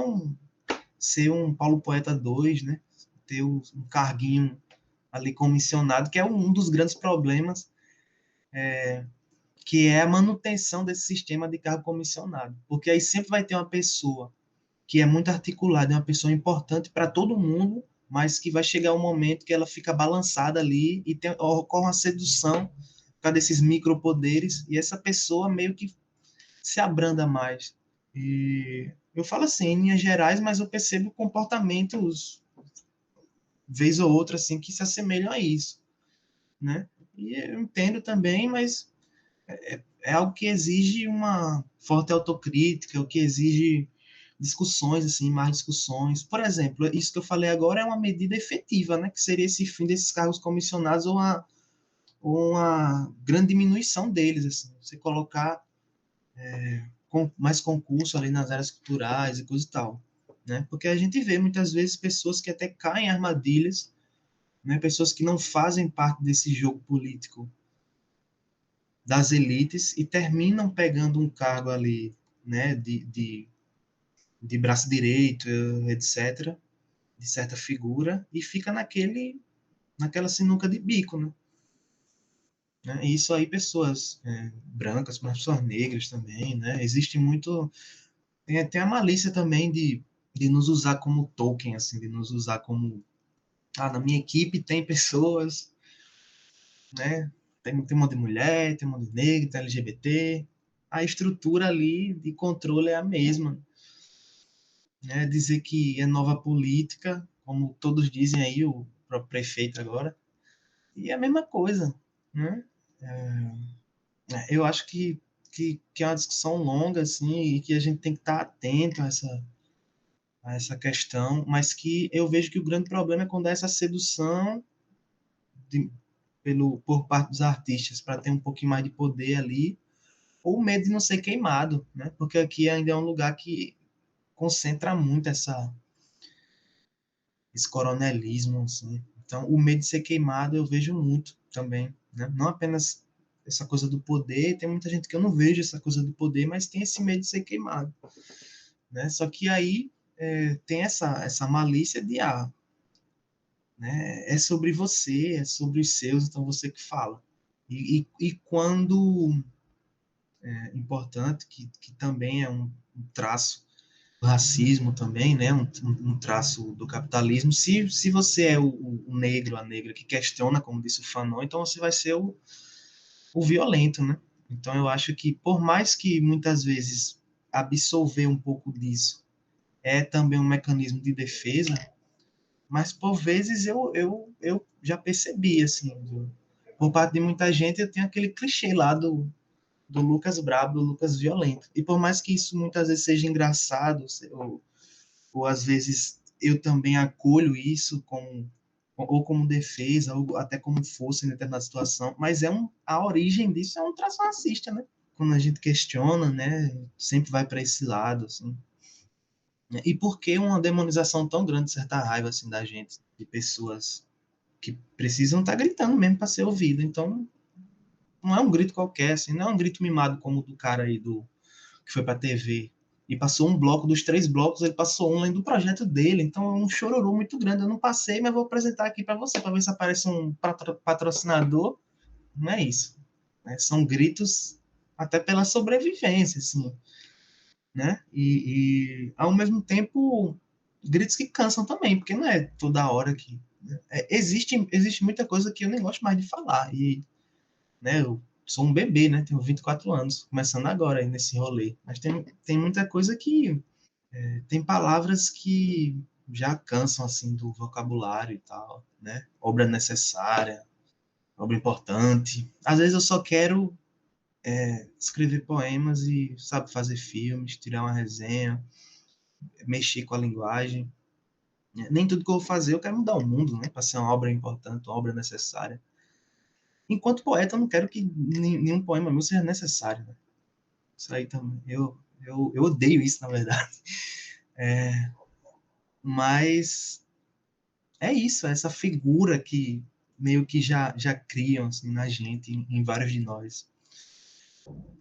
ser um Paulo Poeta 2, né? Ter um carguinho ali comissionado, que é um dos grandes problemas, que é a manutenção desse sistema de cargo comissionado. Porque aí sempre vai ter uma pessoa que é muito articulada, é uma pessoa importante para todo mundo, mas que vai chegar um momento que ela fica balançada ali e ocorre uma sedução por causa desses micropoderes, e essa pessoa meio que se abranda mais. E eu falo assim, em linhas gerais, mas eu percebo comportamentos, vez ou outra, assim, que se assemelham a isso, né? E eu entendo também, mas é algo que exige uma forte autocrítica, o que exige discussões, assim, mais discussões. Por exemplo, isso que eu falei agora é uma medida efetiva, né? Que seria esse fim desses cargos comissionados ou uma grande diminuição deles, assim. Você colocar mais concurso ali nas áreas culturais e coisa e tal, né? Porque a gente vê muitas vezes pessoas que até caem em armadilhas, né? Pessoas que não fazem parte desse jogo político das elites e terminam pegando um cargo ali, né? De braço direito, etc., de certa figura, e fica naquela sinuca de bico, né? E isso aí, pessoas brancas, pessoas negras também, né? Existe muito. Tem a malícia também de nos usar como token, assim, de nos usar como. Ah, na minha equipe tem pessoas, né? Tem um monte de mulher, tem um monte de negro, tem LGBT. A estrutura ali de controle é a mesma. Né? Dizer que é nova política, como todos dizem aí, o próprio prefeito agora, e é a mesma coisa, né? Eu acho que é uma discussão longa, assim, e que a gente tem que estar atento a essa questão, mas que eu vejo que o grande problema é quando há essa sedução de, por parte dos artistas para ter um pouquinho mais de poder ali, ou medo de não ser queimado, né? Porque aqui ainda é um lugar que concentra muito esse coronelismo, assim. Então, o medo de ser queimado eu vejo muito também, né? Não apenas essa coisa do poder, tem muita gente que eu não vejo essa coisa do poder, mas tem esse medo de ser queimado, né? Só que aí tem essa malícia de, né? É sobre você, é sobre os seus, então você que fala. E quando é importante, que também é um traço do racismo também, né? Um traço do capitalismo. Se você é o negro, a negra que questiona, como disse o Fanon, então você vai ser o violento, né? Então eu acho que por mais que muitas vezes absolver um pouco disso é também um mecanismo de defesa, mas por vezes eu já percebi, assim, por parte de muita gente, eu tenho aquele clichê lá do Lucas Brabo, do Lucas Violento. E por mais que isso muitas vezes seja engraçado, ou às vezes eu também acolho isso ou como defesa, ou até como força em determinada situação, mas a origem disso é um traço racista, né? Quando a gente questiona, né, sempre vai para esse lado, assim. E por que uma demonização tão grande, certa raiva, assim, da gente, de pessoas que precisam estar gritando mesmo para ser ouvido? Então, não é um grito qualquer, assim, não é um grito mimado como o do cara aí que foi para a TV e passou um bloco, dos 3 blocos, ele passou um lendo do projeto dele, então é um chororô muito grande. Eu não passei, mas vou apresentar aqui para você, para ver se aparece um patrocinador. Não é isso, né? São gritos até pela sobrevivência, assim, né? E ao mesmo tempo, gritos que cansam também, porque não é toda hora que... Né? Existe muita coisa que eu nem gosto mais de falar, e né, eu sou um bebê, né? Tenho 24 anos, começando agora aí nesse rolê. Mas tem muita coisa que tem palavras que já cansam assim do vocabulário e tal, né? Obra necessária, obra importante. Às vezes eu só quero escrever poemas e, sabe, fazer filmes, tirar uma resenha, mexer com a linguagem. Nem tudo que eu vou fazer eu quero mudar o mundo, né? Para ser uma obra importante, uma obra necessária. Enquanto poeta, eu não quero que nenhum poema meu seja necessário, né? Isso aí também. Eu odeio isso, na verdade. Mas é isso, essa figura que meio que já criam assim, na gente, em vários de nós.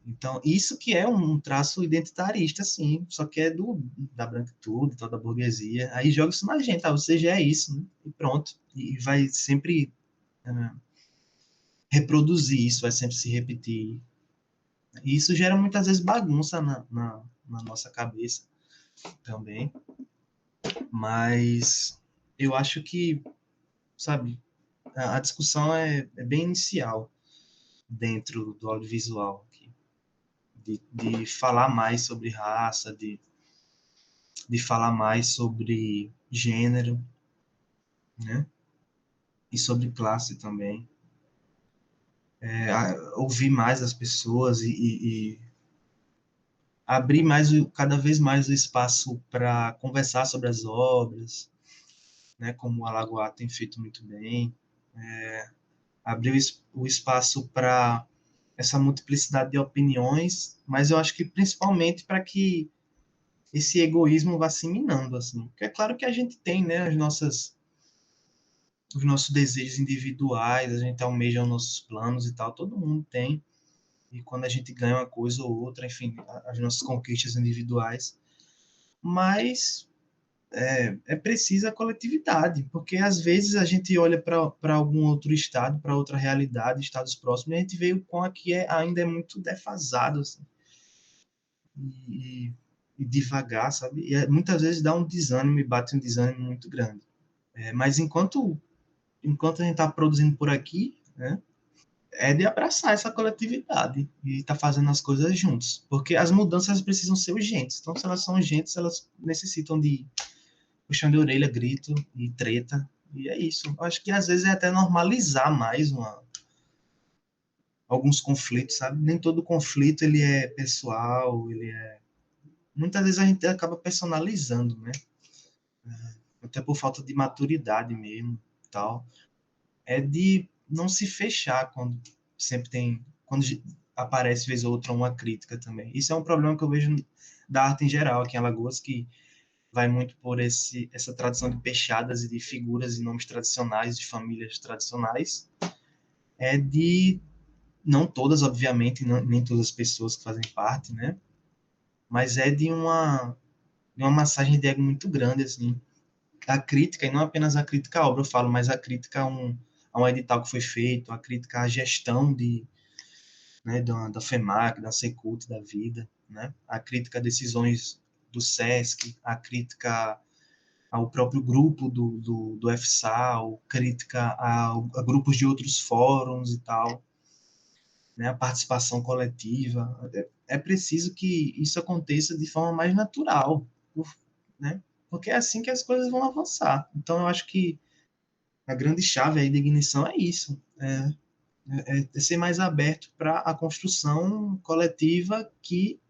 Então, isso que é um traço identitarista, sim, só que é da branquitude, toda a burguesia. Aí joga isso na gente, você já é isso, né? E pronto. E vai sempre reproduzir isso, vai sempre se repetir. E isso gera muitas vezes bagunça na nossa cabeça também. Mas eu acho que, sabe, a discussão é bem inicial dentro do audiovisual. De falar mais sobre raça, de falar mais sobre gênero, né? E sobre classe também. Ouvir mais as pessoas e abrir cada vez mais o espaço para conversar sobre as obras, né? Como o Alagoá tem feito muito bem. Abrir o espaço para essa multiplicidade de opiniões, mas eu acho que principalmente para que esse egoísmo vá se minando, assim. Porque é claro que a gente tem, né, os nossos desejos individuais, a gente almeja os nossos planos e tal, todo mundo tem. E quando a gente ganha uma coisa ou outra, enfim, as nossas conquistas individuais. Mas é preciso a coletividade, porque às vezes a gente olha para algum outro estado, para outra realidade, estados próximos, e a gente vê o quão aqui ainda é muito defasado, assim, e, e devagar, sabe? E muitas vezes dá um desânimo e bate um desânimo muito grande. Mas enquanto a gente está produzindo por aqui, né, é de abraçar essa coletividade e estar tá fazendo as coisas juntos. Porque as mudanças precisam ser urgentes. Então, se elas são urgentes, elas necessitam de puxão de orelha, grito e treta. E é isso. Eu acho que às vezes é até normalizar mais alguns conflitos, sabe? Nem todo conflito ele é pessoal, muitas vezes a gente acaba personalizando, né? Até por falta de maturidade mesmo, tal. É de não se fechar quando aparece vez ou outra uma crítica também. Isso é um problema que eu vejo da arte em geral aqui em Alagoas, que vai muito por essa tradição de pechadas e de figuras e nomes tradicionais, de famílias tradicionais, é de, não todas, obviamente, nem todas as pessoas que fazem parte, né? Mas é de uma massagem de ego muito grande, assim. A crítica, e não apenas a crítica à obra, eu falo, mas a crítica a um edital que foi feito, a crítica à gestão né, da FEMAC, da Secult, da vida, né? A crítica a decisões do SESC, a crítica ao próprio grupo do FSAL, crítica a grupos de outros fóruns e tal, né? A participação coletiva. É preciso que isso aconteça de forma mais natural, né? Porque é assim que as coisas vão avançar. Então, eu acho que a grande chave aí da ignição é isso, é ser mais aberto para a construção coletiva que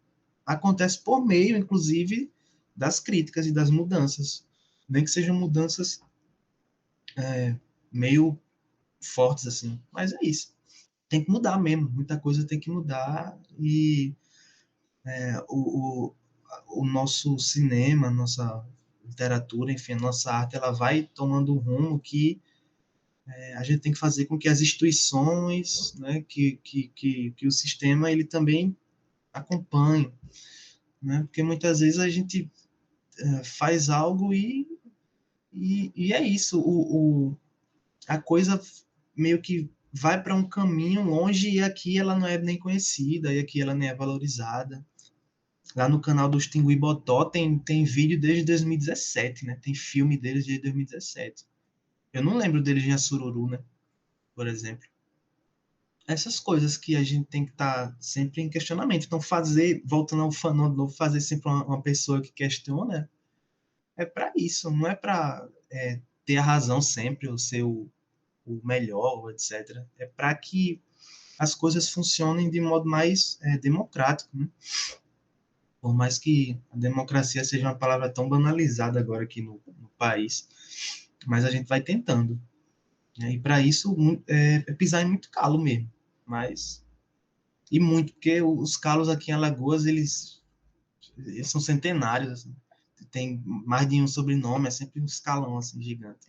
acontece por meio, inclusive, das críticas e das mudanças. Nem que sejam mudanças meio fortes, assim. Mas é isso. Tem que mudar mesmo. Muita coisa tem que mudar. E o, o nosso cinema, nossa literatura, enfim, a nossa arte, ela vai tomando um rumo que a gente tem que fazer com que as instituições, né, que o sistema, ele também acompanhe, né? Porque muitas vezes a gente faz algo e é isso. A coisa meio que vai para um caminho longe e aqui ela não é nem conhecida, e aqui ela nem é valorizada. Lá no canal dos Tingui Botó tem vídeo desde 2017, né? Tem filme deles desde 2017. Eu não lembro deles em Assururu, né? Por exemplo. Essas coisas que a gente tem que estar sempre em questionamento. Então, voltando ao fã novo, fazer sempre uma pessoa que questiona, é para isso, não é para ter a razão sempre, ou ser o melhor, etc. É para que as coisas funcionem de modo mais democrático, né? Por mais que a democracia seja uma palavra tão banalizada agora aqui no país, mas a gente vai tentando, né? E para isso é pisar em muito calo mesmo, mas e muito, porque os calos aqui em Alagoas, eles são centenários, assim. Tem mais de um sobrenome, é sempre um escalão assim gigante.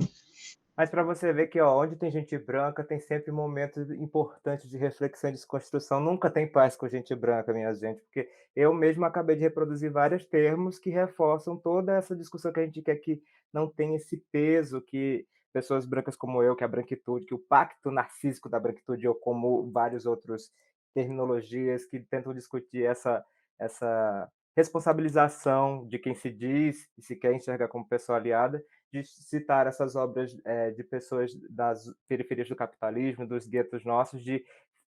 Mas para você ver que, ó, onde tem gente branca, tem sempre momentos importantes de reflexão e desconstrução. Nunca tem paz com gente branca, minha gente, porque eu mesmo acabei de reproduzir vários termos que reforçam toda essa discussão que a gente quer que não tenha esse peso que pessoas brancas como eu, que a branquitude, que o pacto narcísico da branquitude, ou como vários outros terminologias que tentam discutir essa responsabilização de quem se diz e se quer enxergar como pessoa aliada, de citar essas obras de pessoas das periferias do capitalismo, dos guetos nossos, de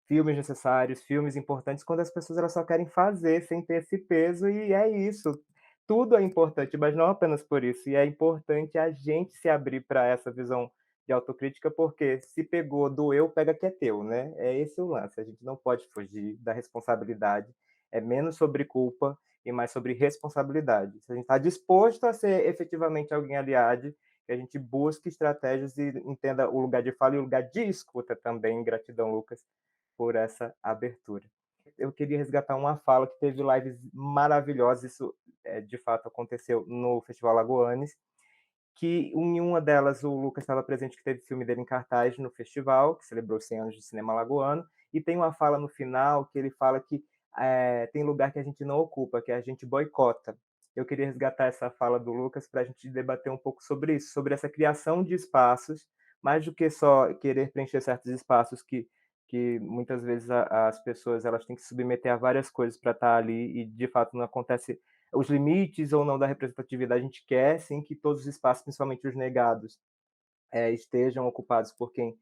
filmes necessários, filmes importantes, quando as pessoas elas só querem fazer sem ter esse peso, e é isso. Tudo é importante, mas não apenas por isso. E é importante a gente se abrir para essa visão de autocrítica, porque se pegou do eu, pega que é teu, né? É esse o lance. A gente não pode fugir da responsabilidade. É menos sobre culpa e mais sobre responsabilidade. Se a gente está disposto a ser efetivamente alguém aliado, que a gente busque estratégias e entenda o lugar de fala e o lugar de escuta também. Gratidão, Lucas, por essa abertura. Eu queria resgatar uma fala que teve lives maravilhosas, isso de fato aconteceu no Festival Lagoanes, que em uma delas o Lucas estava presente, que teve filme dele em cartaz no festival, que celebrou 100 anos de cinema lagoano, e tem uma fala no final que ele fala que tem lugar que a gente não ocupa, que a gente boicota. Eu queria resgatar essa fala do Lucas para a gente debater um pouco sobre isso, sobre essa criação de espaços, mais do que só querer preencher certos espaços que muitas vezes as pessoas elas têm que se submeter a várias coisas para estar ali e de fato não acontece os limites ou não da representatividade. A gente quer sim que todos os espaços, principalmente os negados, estejam ocupados por quem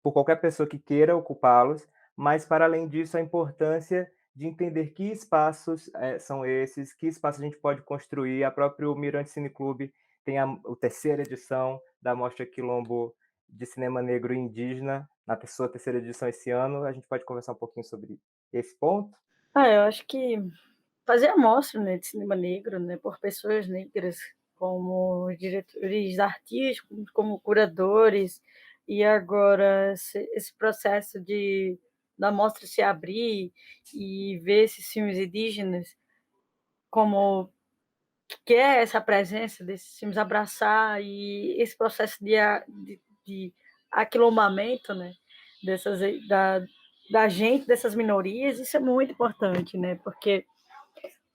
por qualquer pessoa que queira ocupá-los, mas para além disso a importância de entender que espaços são esses, que espaços a gente pode construir. A próprio Mirante Cine Clube tem a terceira edição da Mostra Quilombo de Cinema Negro e Indígena, na sua terceira edição esse ano. A gente pode conversar um pouquinho sobre esse ponto? Eu acho que fazer a mostra, né, de cinema negro, né, por pessoas negras, como diretores artísticos, como curadores, e agora esse processo da mostra se abrir e ver esses filmes indígenas, como que é essa presença desses filmes, abraçar, e esse processo de aquilombamento, né, dessas, da gente, dessas minorias, isso é muito importante, né, porque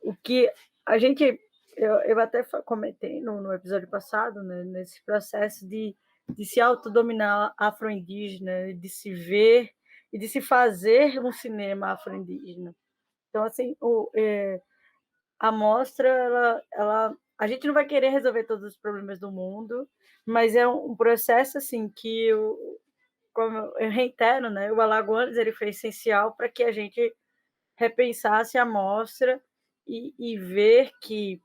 o que a gente, eu até comentei no episódio passado, né, nesse processo de se autodominar afro-indígena, de se ver e de se fazer um cinema afro-indígena. Então, assim, a mostra, a gente não vai querer resolver todos os problemas do mundo, mas é um processo assim que como eu reitero, né, o Alagoanas ele foi essencial para que a gente repensasse a mostra e ver que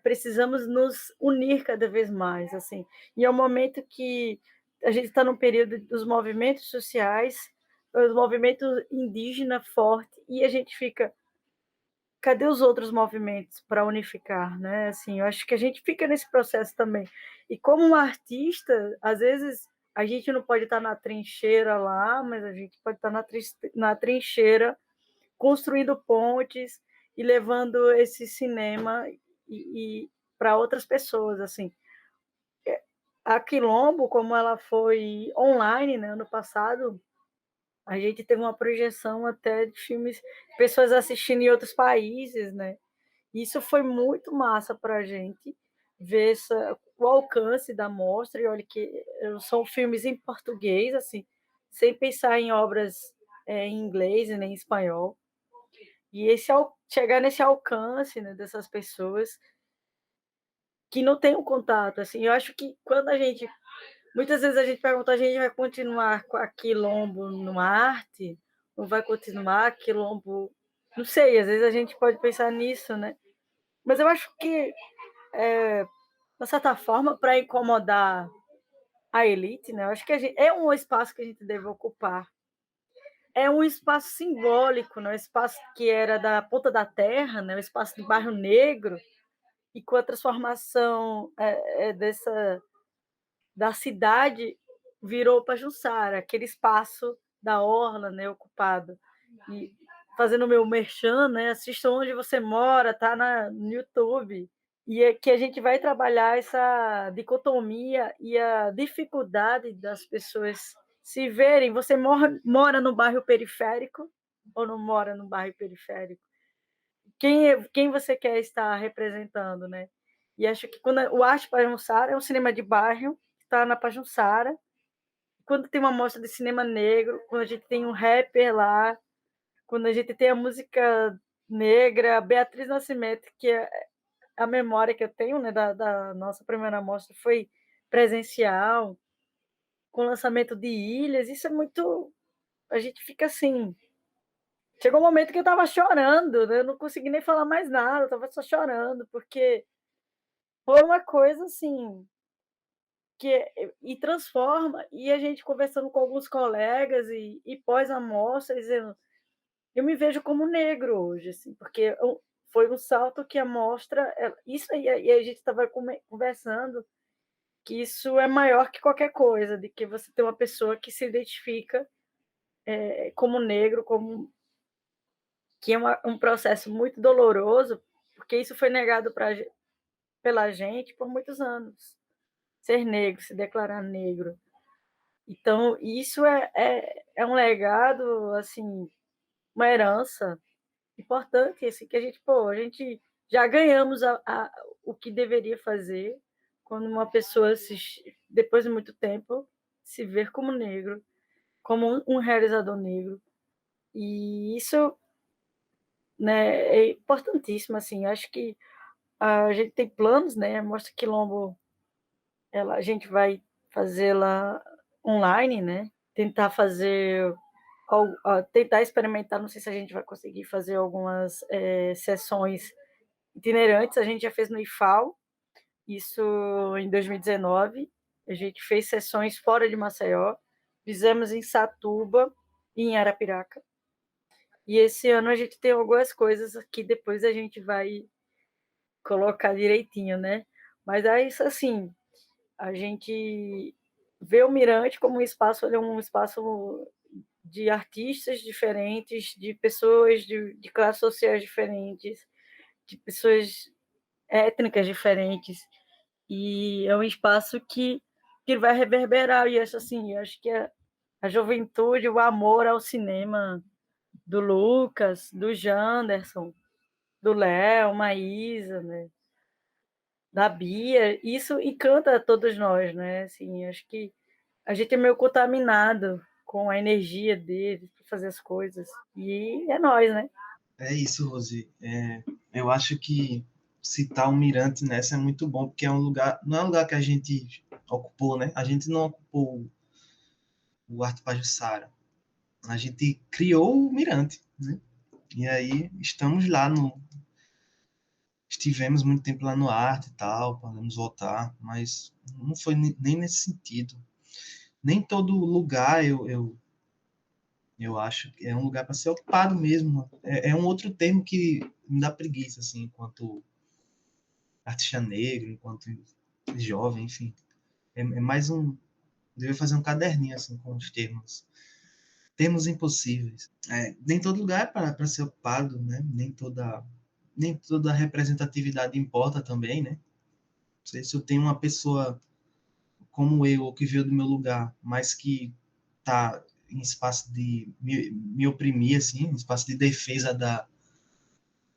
precisamos nos unir cada vez mais, assim. E é um momento que a gente está num período dos movimentos sociais, o movimento indígena forte, e a gente fica, cadê os outros movimentos para unificar, né? Assim, eu acho que a gente fica nesse processo também. E como um artista, às vezes a gente não pode estar na trincheira lá, mas a gente pode estar na trincheira construindo pontes e levando esse cinema e para outras pessoas, assim. A Quilombo, como ela foi online, né, ano passado, a gente teve uma projeção até de filmes, pessoas assistindo em outros países, né? Isso foi muito massa para a gente ver o alcance da mostra, e olha que são filmes em português, assim, sem pensar em obras em inglês e nem em espanhol. E chegar nesse alcance, né, dessas pessoas que não têm um contato, assim, eu acho que quando muitas vezes a gente pergunta, a gente vai continuar com a Quilombo no arte? Não vai continuar Quilombo? Não sei, às vezes a gente pode pensar nisso, né? Mas eu acho que, de certa forma, para incomodar a elite, né? Eu acho que é um espaço que a gente deve ocupar. é um espaço simbólico, né? Um espaço que era da Ponta da Terra, né? Um espaço do Bairro Negro, e com a transformação da cidade, virou Pajuçara, aquele espaço da orla, né, ocupado. E fazendo o meu merchan, né, assista Onde Você Mora, tá no YouTube. E é que a gente vai trabalhar essa dicotomia e a dificuldade das pessoas se verem. Você mora no bairro periférico ou não mora no bairro periférico? Quem você quer estar representando, né? E acho que quando o Arte Pajuçara é um cinema de bairro, está na Pajuçara. Quando tem uma mostra de cinema negro, quando a gente tem um rapper lá, quando a gente tem a música negra, Beatriz Nascimento, que é a memória que eu tenho, né, da nossa primeira mostra foi presencial, com o lançamento de Ilhas, isso é muito... A gente fica assim... Chegou um momento que eu estava chorando, né? Eu não consegui nem falar mais nada, eu estava só chorando, porque foi uma coisa assim e transforma, e a gente conversando com alguns colegas e pós a mostra, dizendo, eu me vejo como negro hoje, assim, porque foi um salto que a mostra, isso aí, e a gente estava conversando que isso é maior que qualquer coisa, de que você tem uma pessoa que se identifica como negro, que é um processo muito doloroso, porque isso foi negado pela gente por muitos anos. Ser negro, se declarar negro. Então, isso é um legado, assim, uma herança importante, assim, que a gente já ganhamos o que deveria fazer quando uma pessoa, depois de muito tempo, se ver como negro, como um realizador negro. E isso, né, é importantíssimo, assim, acho que a gente tem planos, né, a Mostra Quilombo, a gente vai fazê-la online, né, tentar experimentar, não sei se a gente vai conseguir fazer algumas sessões itinerantes, a gente já fez no IFAL, isso em 2019, a gente fez sessões fora de Maceió, fizemos em Satuba e em Arapiraca, e esse ano a gente tem algumas coisas que depois a gente vai colocar direitinho, né? Mas é isso, assim, a gente vê o Mirante como ele é um espaço de artistas diferentes, de pessoas de classes sociais diferentes, de pessoas étnicas diferentes, e é um espaço que vai reverberar, e acho assim, acho que a juventude, o amor ao cinema do Lucas, do Janderson, do Léo, Maísa, né? Da Bia, isso encanta a todos nós, né? Assim, acho que a gente é meio contaminado com a energia deles para fazer as coisas. E é nós, né? É isso, Rose. Eu acho que citar o Mirante nessa é muito bom, porque é um lugar, não é um lugar que a gente ocupou, né? A gente não ocupou o Arte Pajuçara. A gente criou o Mirante, né? E aí estamos lá estivemos muito tempo lá no Arte e tal, podemos voltar, mas não foi nem nesse sentido. Nem todo lugar eu acho que é um lugar para ser ocupado mesmo. É um outro termo que me dá preguiça, assim, enquanto artista negro, enquanto jovem, enfim. É mais um... Devia fazer um caderninho, assim, com os termos. Termos impossíveis. Nem todo lugar é para ser ocupado, né? Nem toda representatividade importa também, né? Não sei se eu tenho uma pessoa como eu, ou que veio do meu lugar, mas que está em espaço de me oprimir, assim, em espaço de defesa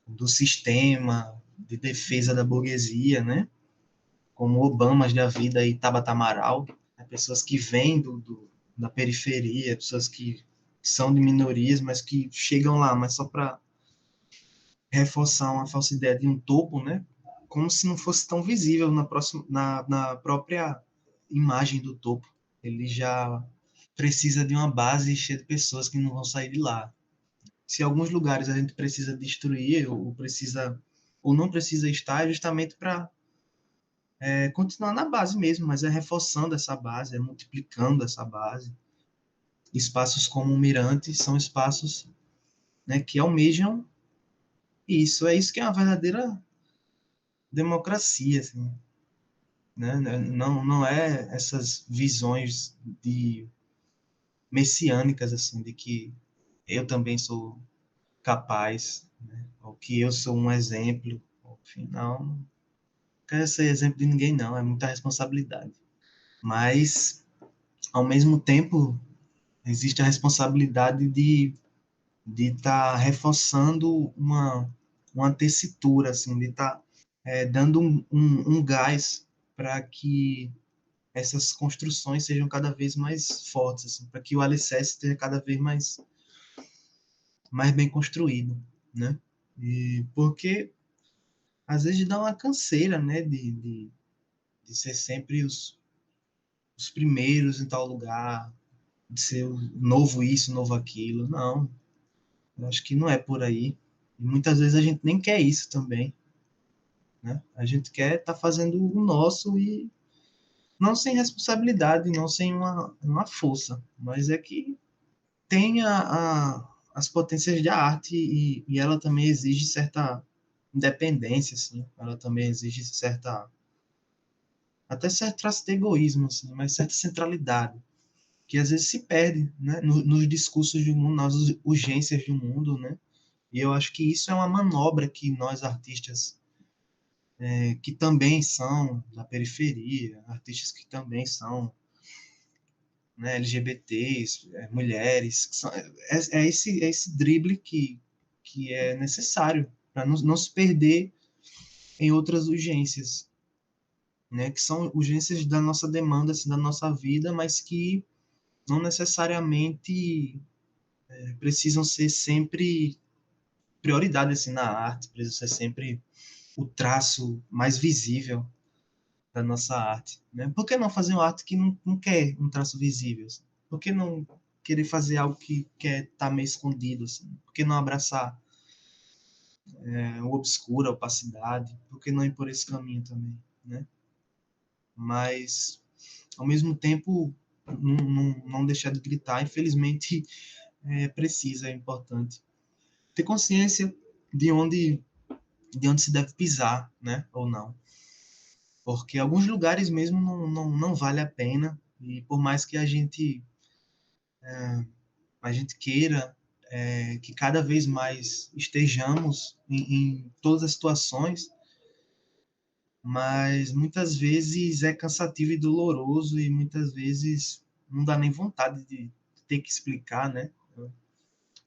do sistema, de defesa da burguesia, né? Como Obamas da vida e Tabata Amaral, né? Pessoas que vêm da periferia, pessoas que são de minorias, mas que chegam lá, mas só para reforçar uma falsa ideia de um topo, né? Como se não fosse tão visível na própria imagem do topo. Ele já precisa de uma base cheia de pessoas que não vão sair de lá. Se em alguns lugares a gente precisa destruir ou não precisa estar, é justamente para continuar na base mesmo, mas é reforçando essa base, é multiplicando essa base. espaços como o Mirante são espaços, né, que almejam isso. É isso que é uma verdadeira democracia, assim, né? Não é essas visões de messiânicas, assim, de que eu também sou capaz, né? Ou que eu sou um exemplo. Enfim, não quero ser exemplo de ninguém, não. É muita responsabilidade. Mas, ao mesmo tempo, existe a responsabilidade de estar reforçando uma tessitura, assim, de estar dando um gás para que essas construções sejam cada vez mais fortes, assim, para que o alicerce esteja cada vez mais bem construído, né? E porque às vezes dá uma canseira, né, de ser sempre os primeiros em tal lugar, de ser o novo isso, novo aquilo. Não, eu acho que não é por aí. E muitas vezes a gente nem quer isso também, né? A gente quer estar fazendo o nosso e não sem responsabilidade, não sem uma força, mas é que tem as potências da arte e ela também exige certa independência, assim. Ela também exige até certo traço de egoísmo, assim, mas certa centralidade, que às vezes se perde, né, nos discursos do mundo, nas urgências do mundo, né? E eu acho que isso é uma manobra que nós artistas, que também são da periferia, artistas que também são, né, LGBTs, mulheres, é esse drible que é necessário para não se perder em outras urgências, né, que são urgências da nossa demanda, assim, da nossa vida, mas que não necessariamente precisam ser sempre prioridade assim, na arte, precisam ser sempre o traço mais visível da nossa arte. Né? Por que não fazer uma arte que não quer um traço visível? Assim? Por que não querer fazer algo que quer estar meio escondido? Assim? Por que não abraçar o obscuro, a opacidade? Por que não ir por esse caminho também? Né? Mas, ao mesmo tempo, não deixar de gritar. Infelizmente, precisa, é importante. Ter consciência de onde se deve pisar, né? Ou não. Porque alguns lugares mesmo não vale a pena. E por mais que a gente queira que cada vez mais estejamos em todas as situações, mas muitas vezes é cansativo e doloroso e muitas vezes não dá nem vontade de ter que explicar, né?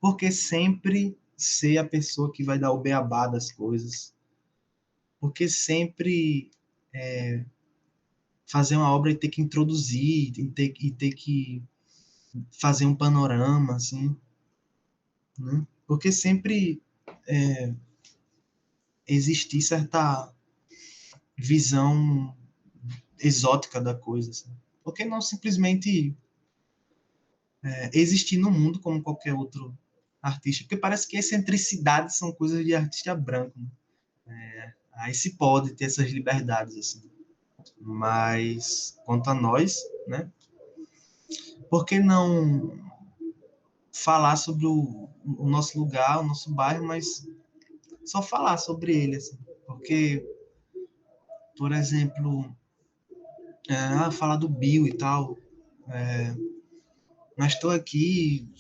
Porque sempre ser a pessoa que vai dar o beabá das coisas, porque sempre fazer uma obra e ter que introduzir, e ter que fazer um panorama, assim, né? Porque sempre existir certa visão exótica da coisa, assim. Por que não simplesmente existir no mundo como qualquer outro artista? Porque parece que excentricidades são coisas de artista branco, né? Aí se pode ter essas liberdades, assim. Mas, quanto a nós, né? Por que não falar sobre o nosso lugar, o nosso bairro, mas só falar sobre ele, assim? Porque, por exemplo, falar do Bill e tal, mas estou aqui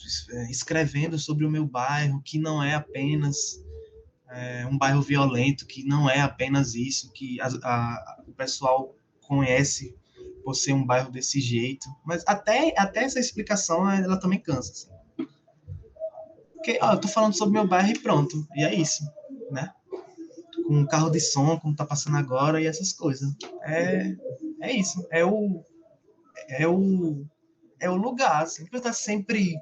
escrevendo sobre o meu bairro, que não é apenas um bairro violento, que não é apenas isso, que o pessoal conhece por ser um bairro desse jeito. Mas até essa explicação, ela também cansa. Assim. Porque eu tô falando sobre meu bairro e pronto, e é isso, né? Com um carro de som, como tá passando agora, e essas coisas. É isso, é o, é o lugar, assim, que tá sempre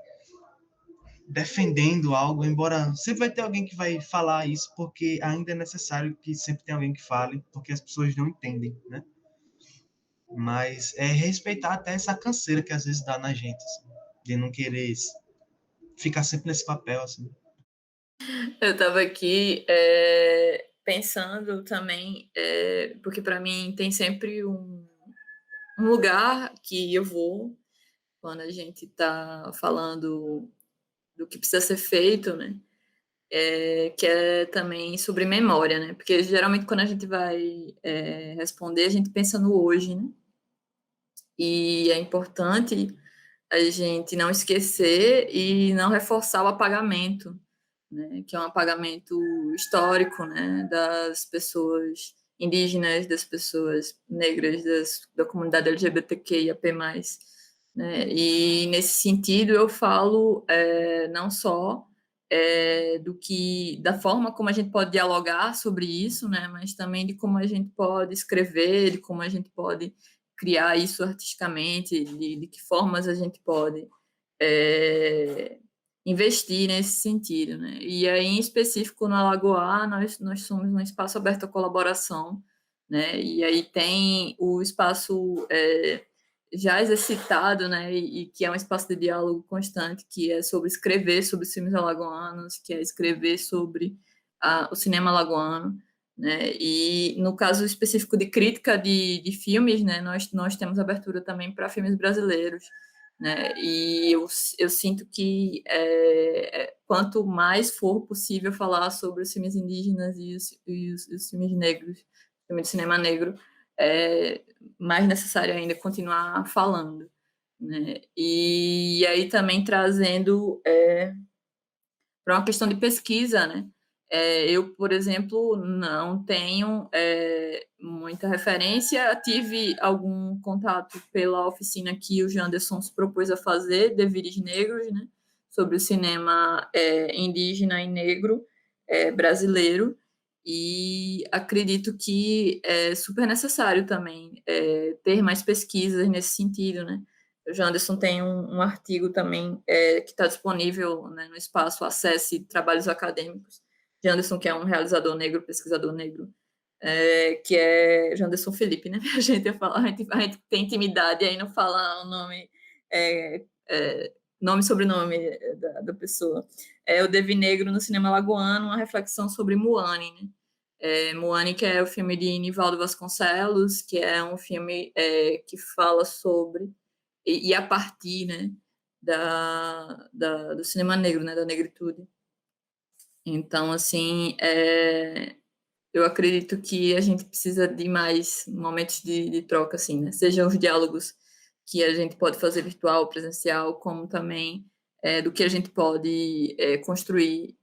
defendendo algo, embora sempre vai ter alguém que vai falar isso, porque ainda é necessário que sempre tenha alguém que fale, porque as pessoas não entendem, né? Mas é respeitar até essa canseira que às vezes dá na gente, assim, de não querer ficar sempre nesse papel, assim. Eu estava aqui pensando também, porque para mim tem sempre um lugar que eu vou quando a gente está falando do que precisa ser feito, né? Que é também sobre memória, né? Porque geralmente quando a gente vai responder, a gente pensa no hoje, né? E é importante a gente não esquecer e não reforçar o apagamento, né? Que é um apagamento histórico, né? Das pessoas indígenas, das pessoas negras, da comunidade LGBTQIAP+, né? E nesse sentido eu falo não só da forma como a gente pode dialogar sobre isso, né? Mas também de como a gente pode escrever, de como a gente pode criar isso artisticamente, de que formas a gente pode investir nesse sentido, né? E aí, em específico, no Alagoá, nós somos um espaço aberto à colaboração, né? E aí tem o espaço já exercitado, né? E que é um espaço de diálogo constante, que é sobre escrever sobre os filmes alagoanos, que é escrever sobre o cinema alagoano, né? E no caso específico de crítica de filmes, né? Nós temos abertura também para filmes brasileiros, né? E eu sinto que quanto mais for possível falar sobre os filmes indígenas e os filmes negros, filme de cinema negro, é mais necessário ainda continuar falando, né? E aí também trazendo para uma questão de pesquisa, né? Eu, por exemplo, não tenho muita referência, tive algum contato pela oficina que o Janderson se propôs a fazer, Deveres Negros, né? Sobre o cinema indígena e negro brasileiro, e acredito que é super necessário também ter mais pesquisas nesse sentido, né? O Janderson tem um artigo também que está disponível, né, no espaço Acesse Trabalhos Acadêmicos. Janderson, que é um realizador negro, pesquisador negro, que é Janderson Felipe, né? A gente tem intimidade e aí não fala o nome, nome e sobrenome da pessoa. O Devi Negro no Cinema Lagoano, uma reflexão sobre Muane, né? Muane, que é o filme de Nivaldo Vasconcelos, que é um filme que fala sobre e a partir, né, do cinema negro, né, da negritude. Então, assim, eu acredito que a gente precisa de mais momentos de troca, assim, né? Sejam os diálogos que a gente pode fazer virtual, presencial, como também do que a gente pode construir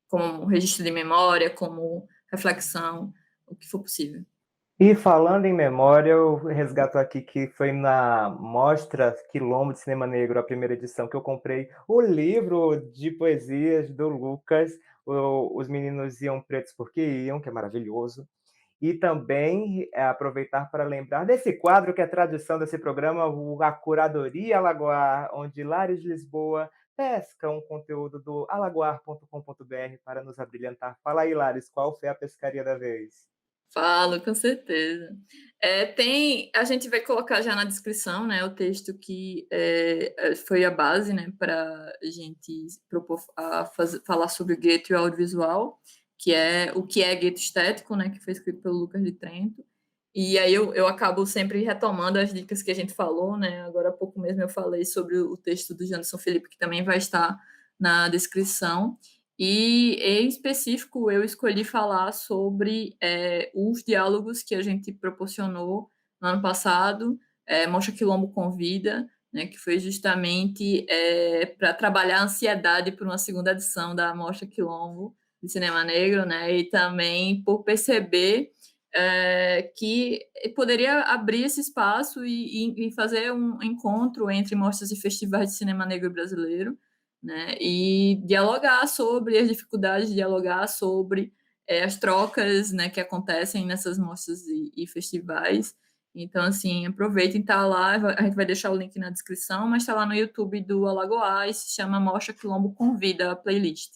como registro de memória, como reflexão, o que for possível. E falando em memória, eu resgato aqui que foi na Mostra Quilombo de Cinema Negro, a primeira edição, que eu comprei o livro de poesias do Lucas, Os Meninos Iam Pretos Porque Iam, que é maravilhoso. E também aproveitar para lembrar desse quadro que é tradição desse programa, a Curadoria Alagoar, onde Lares de Lisboa pesca um conteúdo do alagoar.com.br para nos abrilhantar. Fala aí, Lares, qual foi a pescaria da vez? Falo, com certeza. A gente vai colocar já na descrição, né, o texto que foi a base, né, para a gente propor falar sobre o gueto e o audiovisual, que é o que é gueto estético, né, que foi escrito pelo Lucas de Trento. E aí eu acabo sempre retomando as dicas que a gente falou, né? Agora há pouco mesmo eu falei sobre o texto do Janderson Felipe, que também vai estar na descrição. E, em específico, eu escolhi falar sobre os diálogos que a gente proporcionou no ano passado, Mostra Quilombo Convida, né, que foi justamente para trabalhar a ansiedade por uma segunda edição da Mostra Quilombo de Cinema Negro, né, e também por perceber que poderia abrir esse espaço e fazer um encontro entre mostras e festivais de cinema negro brasileiro, né, e dialogar sobre as dificuldades, dialogar sobre as trocas, né, que acontecem nessas mostras e festivais. Então, assim, aproveitem, tá lá, a gente vai deixar o link na descrição, mas está lá no YouTube do Alagoá e se chama Mostra Quilombo Convida, a playlist.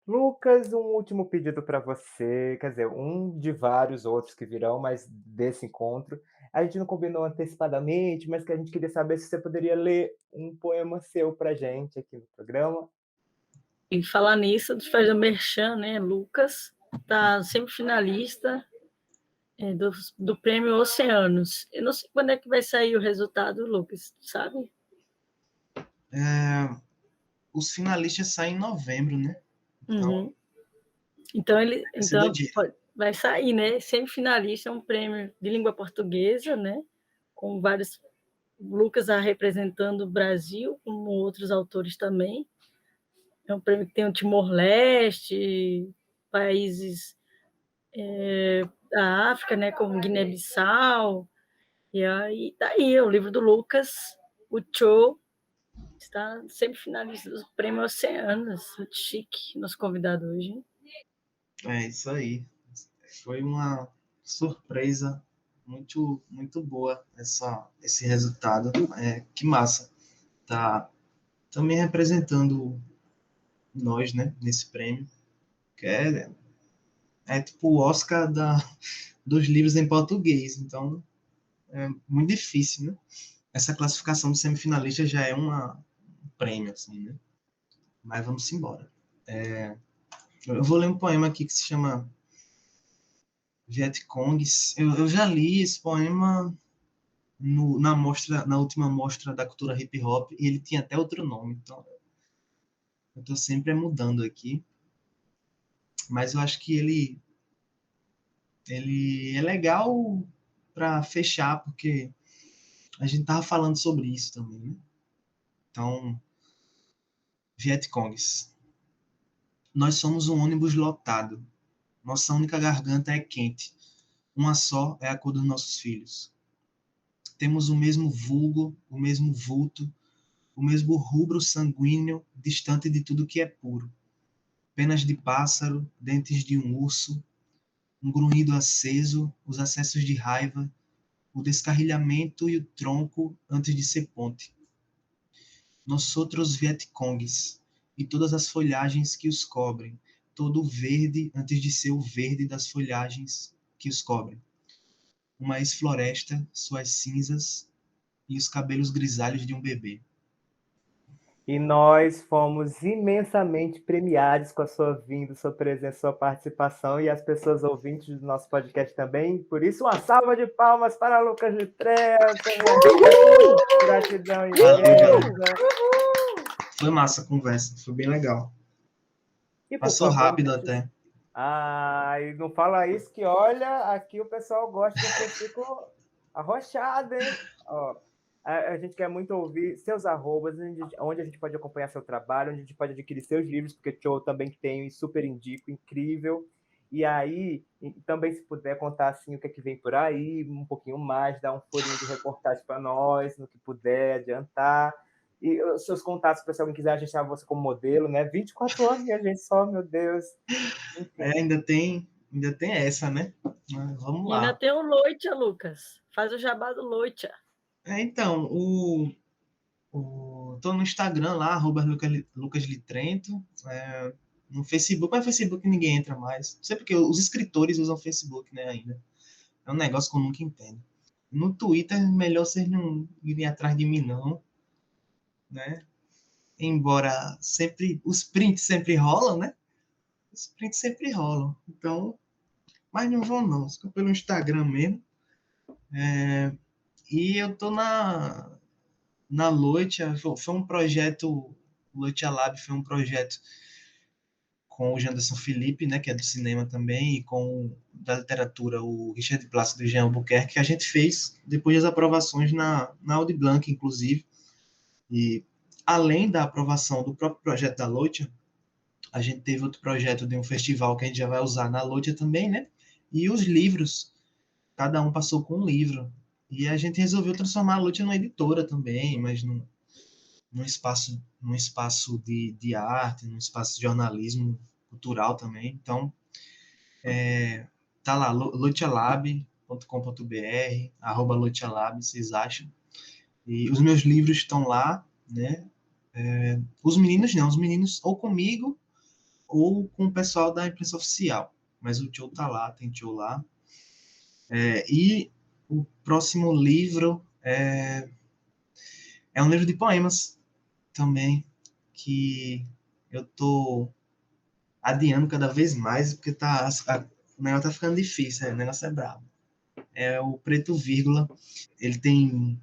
Lucas, um último pedido para você, quer dizer, um de vários outros que virão, mas desse encontro. A gente não combinou antecipadamente, mas que a gente queria saber se você poderia ler um poema seu para gente aqui no programa. E falar nisso, a gente faz o merchan, né? Lucas está sempre finalista do Prêmio Oceanos. Eu não sei quando é que vai sair o resultado, Lucas, sabe? os finalistas saem em novembro, né? Então, Uhum. Então, vai ser doideira. vai sair, né? Semifinalista, um prêmio de língua portuguesa, né? Com vários Lucas representando o Brasil, como outros autores também. É um prêmio que tem o Timor-Leste, países da África, né, como Guiné-Bissau. E aí tá aí, o livro do Lucas, o Cho, está sempre finalista do Prêmio Oceanos. Muito chique, nosso convidado hoje. É isso aí. Foi uma surpresa muito, muito boa esse resultado. Que massa. Tá também representando nós, né, nesse prêmio, que é tipo o Oscar dos livros em português. Então, é muito difícil, né? Essa classificação de semifinalista já é um prêmio, assim, né? Mas vamos embora. Eu vou ler um poema aqui que se chama Vietcongues. Eu já li esse poema na última mostra da cultura hip hop, e ele tinha até outro nome, então eu estou sempre mudando aqui, mas eu acho que ele é legal para fechar, porque a gente tava falando sobre isso também, né? Então, Vietcongues. Nós somos um ônibus lotado. Nossa única garganta é quente. Uma só é a cor dos nossos filhos. Temos o mesmo vulgo, o mesmo vulto, o mesmo rubro sanguíneo, distante de tudo que é puro. Penas de pássaro, dentes de um urso, um grunhido aceso, os acessos de raiva, o descarrilhamento e o tronco antes de ser ponte. Nós outros Vietcongues, e todas as folhagens que os cobrem, todo o verde antes de ser o verde das folhagens que os cobrem. Uma ex-floresta, suas cinzas e os cabelos grisalhos de um bebê. E nós fomos imensamente premiados com a sua vinda, sua presença, sua participação e as pessoas ouvintes do nosso podcast também. Por isso, uma salva de palmas para Lucas Litrento. Gratidão imensa. Foi massa a conversa, foi bem legal. E, por Passou favor, rápido até. E não fala isso que, olha, aqui o pessoal gosta de que eu fico arrochado, hein? Ó, a gente quer muito ouvir seus arrobas, onde a gente pode acompanhar seu trabalho, onde a gente pode adquirir seus livros, porque eu também tenho e super indico, incrível. E aí, também se puder contar assim, o que é que vem por aí, um pouquinho mais, dar um furinho de reportagem para nós, no que puder adiantar. E os seus contatos, para se alguém quiser registrar você como modelo, né? 24 anos, minha gente, só, meu Deus. Ainda tem essa, né? Mas vamos E ainda lá. tem o Loitia, Lucas. Faz o jabá do Loitia. Então, tô no Instagram lá, Lucas Litrento, no Facebook, mas no Facebook ninguém entra mais. Não sei porque os escritores usam Facebook, né, ainda. É um negócio que eu nunca entendo. No Twitter, melhor vocês não irem atrás de mim, não, né? Embora os prints sempre rolam, né? Os prints sempre rolam. Então, mas não vão não, fica pelo Instagram mesmo. E eu tô na Loitia, foi um projeto, Loitia Lab foi um projeto com o Janderson Felipe, né, que é do cinema também, e com da literatura, o Richard Plácido e o Jean Albuquerque, que a gente fez depois das aprovações na Audi Blanc, inclusive. E além da aprovação do próprio projeto da Loitia, a gente teve outro projeto de um festival que a gente já vai usar na Loitia também, né? E os livros, cada um passou com um livro. E a gente resolveu transformar a Loitia numa editora também, mas num espaço de arte, num espaço de jornalismo cultural também. Então, tá lá, loitialab.com.br, @loitialab, vocês acham. E os meus livros estão lá, né? Os meninos ou comigo ou com o pessoal da imprensa oficial. Mas o Tio tá lá, tem Tio lá. E o próximo livro é um livro de poemas também, que eu tô adiando cada vez mais, porque o negócio tá ficando difícil, o negócio é brabo. É o Preto Vírgula. Ele tem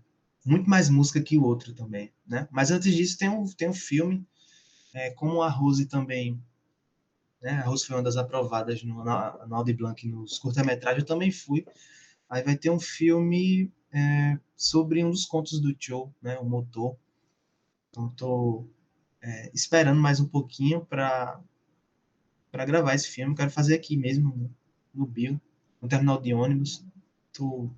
muito mais música que o outro também, né? Mas antes disso tem um filme, como a Rose também, né? A Rose foi uma das aprovadas no Audi Blanc nos curta-metragens, eu também fui. Aí vai ter um filme sobre um dos contos do Cho, né? O Motor. Então tô esperando mais um pouquinho para gravar esse filme. Quero fazer aqui mesmo no Bio, no terminal de ônibus. Tô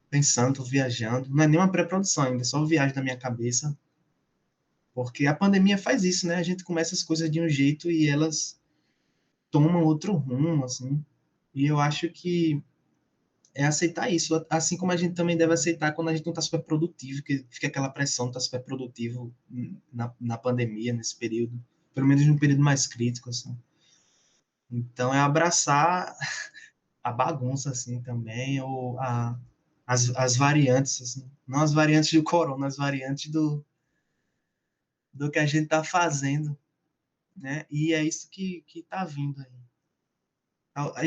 pensando, tô viajando. Não é nem uma pré-produção ainda, é só viagem da minha cabeça. Porque a pandemia faz isso, né? A gente começa as coisas de um jeito e elas tomam outro rumo, assim. E eu acho que é aceitar isso, assim como a gente também deve aceitar quando a gente não está super produtivo, que fica aquela pressão de estar super produtivo na pandemia, nesse período, pelo menos num período mais crítico, assim. Então é abraçar a bagunça, assim, também, ou as variantes, assim, não as variantes do corona, as variantes do que a gente está fazendo, né? E é isso que tá vindo aí.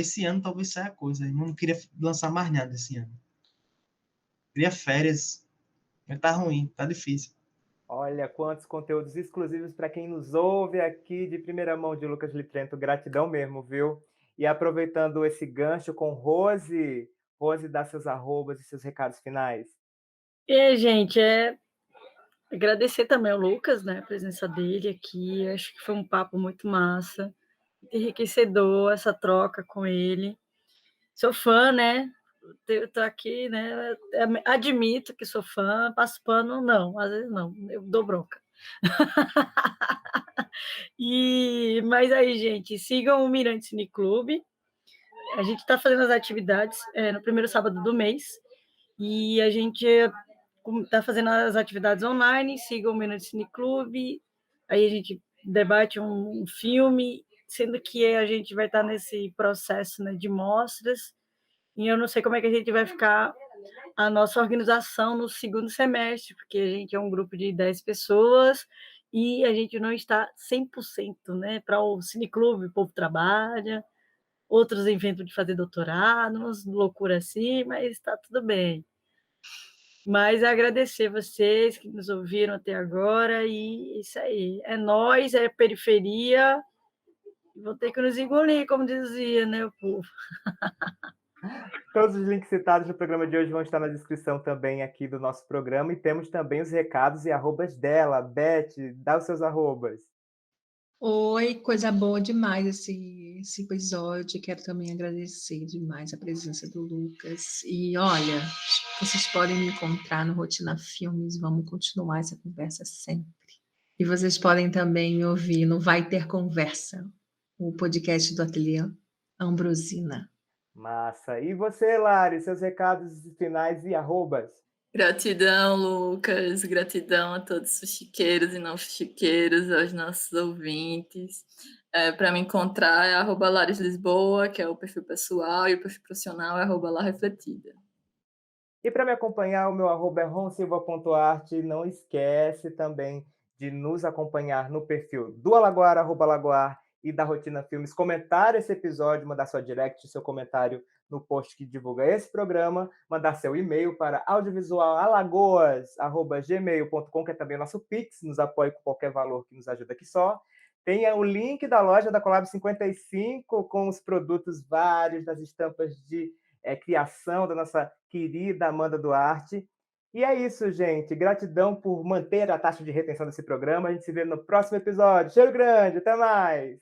Esse ano talvez saia coisa, eu não queria lançar mais nada esse ano. Queria férias, mas tá ruim, tá difícil. Olha quantos conteúdos exclusivos para quem nos ouve aqui de primeira mão de Lucas Litrento. Gratidão mesmo, viu? E aproveitando esse gancho com Rose, Rose dá seus arrobas e seus recados finais. E aí, gente, agradecer também ao Lucas, né, a presença dele aqui. Acho que foi um papo muito massa, enriquecedor essa troca com ele. Sou fã, né? Eu tô aqui, né? Admito que sou fã, passo pano, não, às vezes não, eu dou bronca. Mas aí, gente, sigam o Mirante Cine Clube. A gente está fazendo as atividades no primeiro sábado do mês e a gente está fazendo as atividades online. Sigam o Mirante Cine Clube. Aí a gente debate um filme, sendo que a gente vai estar nesse processo, né, de mostras. E eu não sei como é que a gente vai ficar a nossa organização no segundo semestre, porque a gente é um grupo de 10 pessoas e a gente não está 100%, né? Para o cineclube, o povo trabalha, outros inventam de fazer doutorado, umas loucura assim, mas está tudo bem. Mas agradecer vocês que nos ouviram até agora e isso aí. É nós, é periferia, vão ter que nos engolir, como dizia, né, o povo. Todos os links citados no programa de hoje vão estar na descrição também aqui do nosso programa e temos também os recados e arrobas dela. Beth, dá os seus arrobas. Oi, coisa boa demais esse episódio. Quero também agradecer demais a presença do Lucas. E olha, vocês podem me encontrar no Rotina Filmes. Vamos continuar essa conversa sempre. E vocês podem também me ouvir no Vai Ter Conversa, o podcast do Ateliê Ambrosina. Massa. E você, Lari, seus recados finais e arrobas? Gratidão, Lucas. Gratidão a todos os fuxiqueiros e não fuxiqueiros, aos nossos ouvintes. Para me encontrar é @larislisboa, que é o perfil pessoal, e o perfil profissional é @larefletida. E para me acompanhar, o meu arroba é ronsilva.art. Não esquece também de nos acompanhar no perfil do Alagoar, @alagoar, e da Rotina Filmes. Comentar esse episódio, mandar sua direct, seu comentário no post que divulga esse programa, mandar seu e-mail para audiovisualalagoas@gmail.com, que é também o nosso Pix, nos apoie com qualquer valor que nos ajuda aqui só. Tem o link da loja da Collab 55 com os produtos vários das estampas de criação da nossa querida Amanda Duarte. E é isso, gente. Gratidão por manter a taxa de retenção desse programa. A gente se vê no próximo episódio. Cheiro grande, até mais!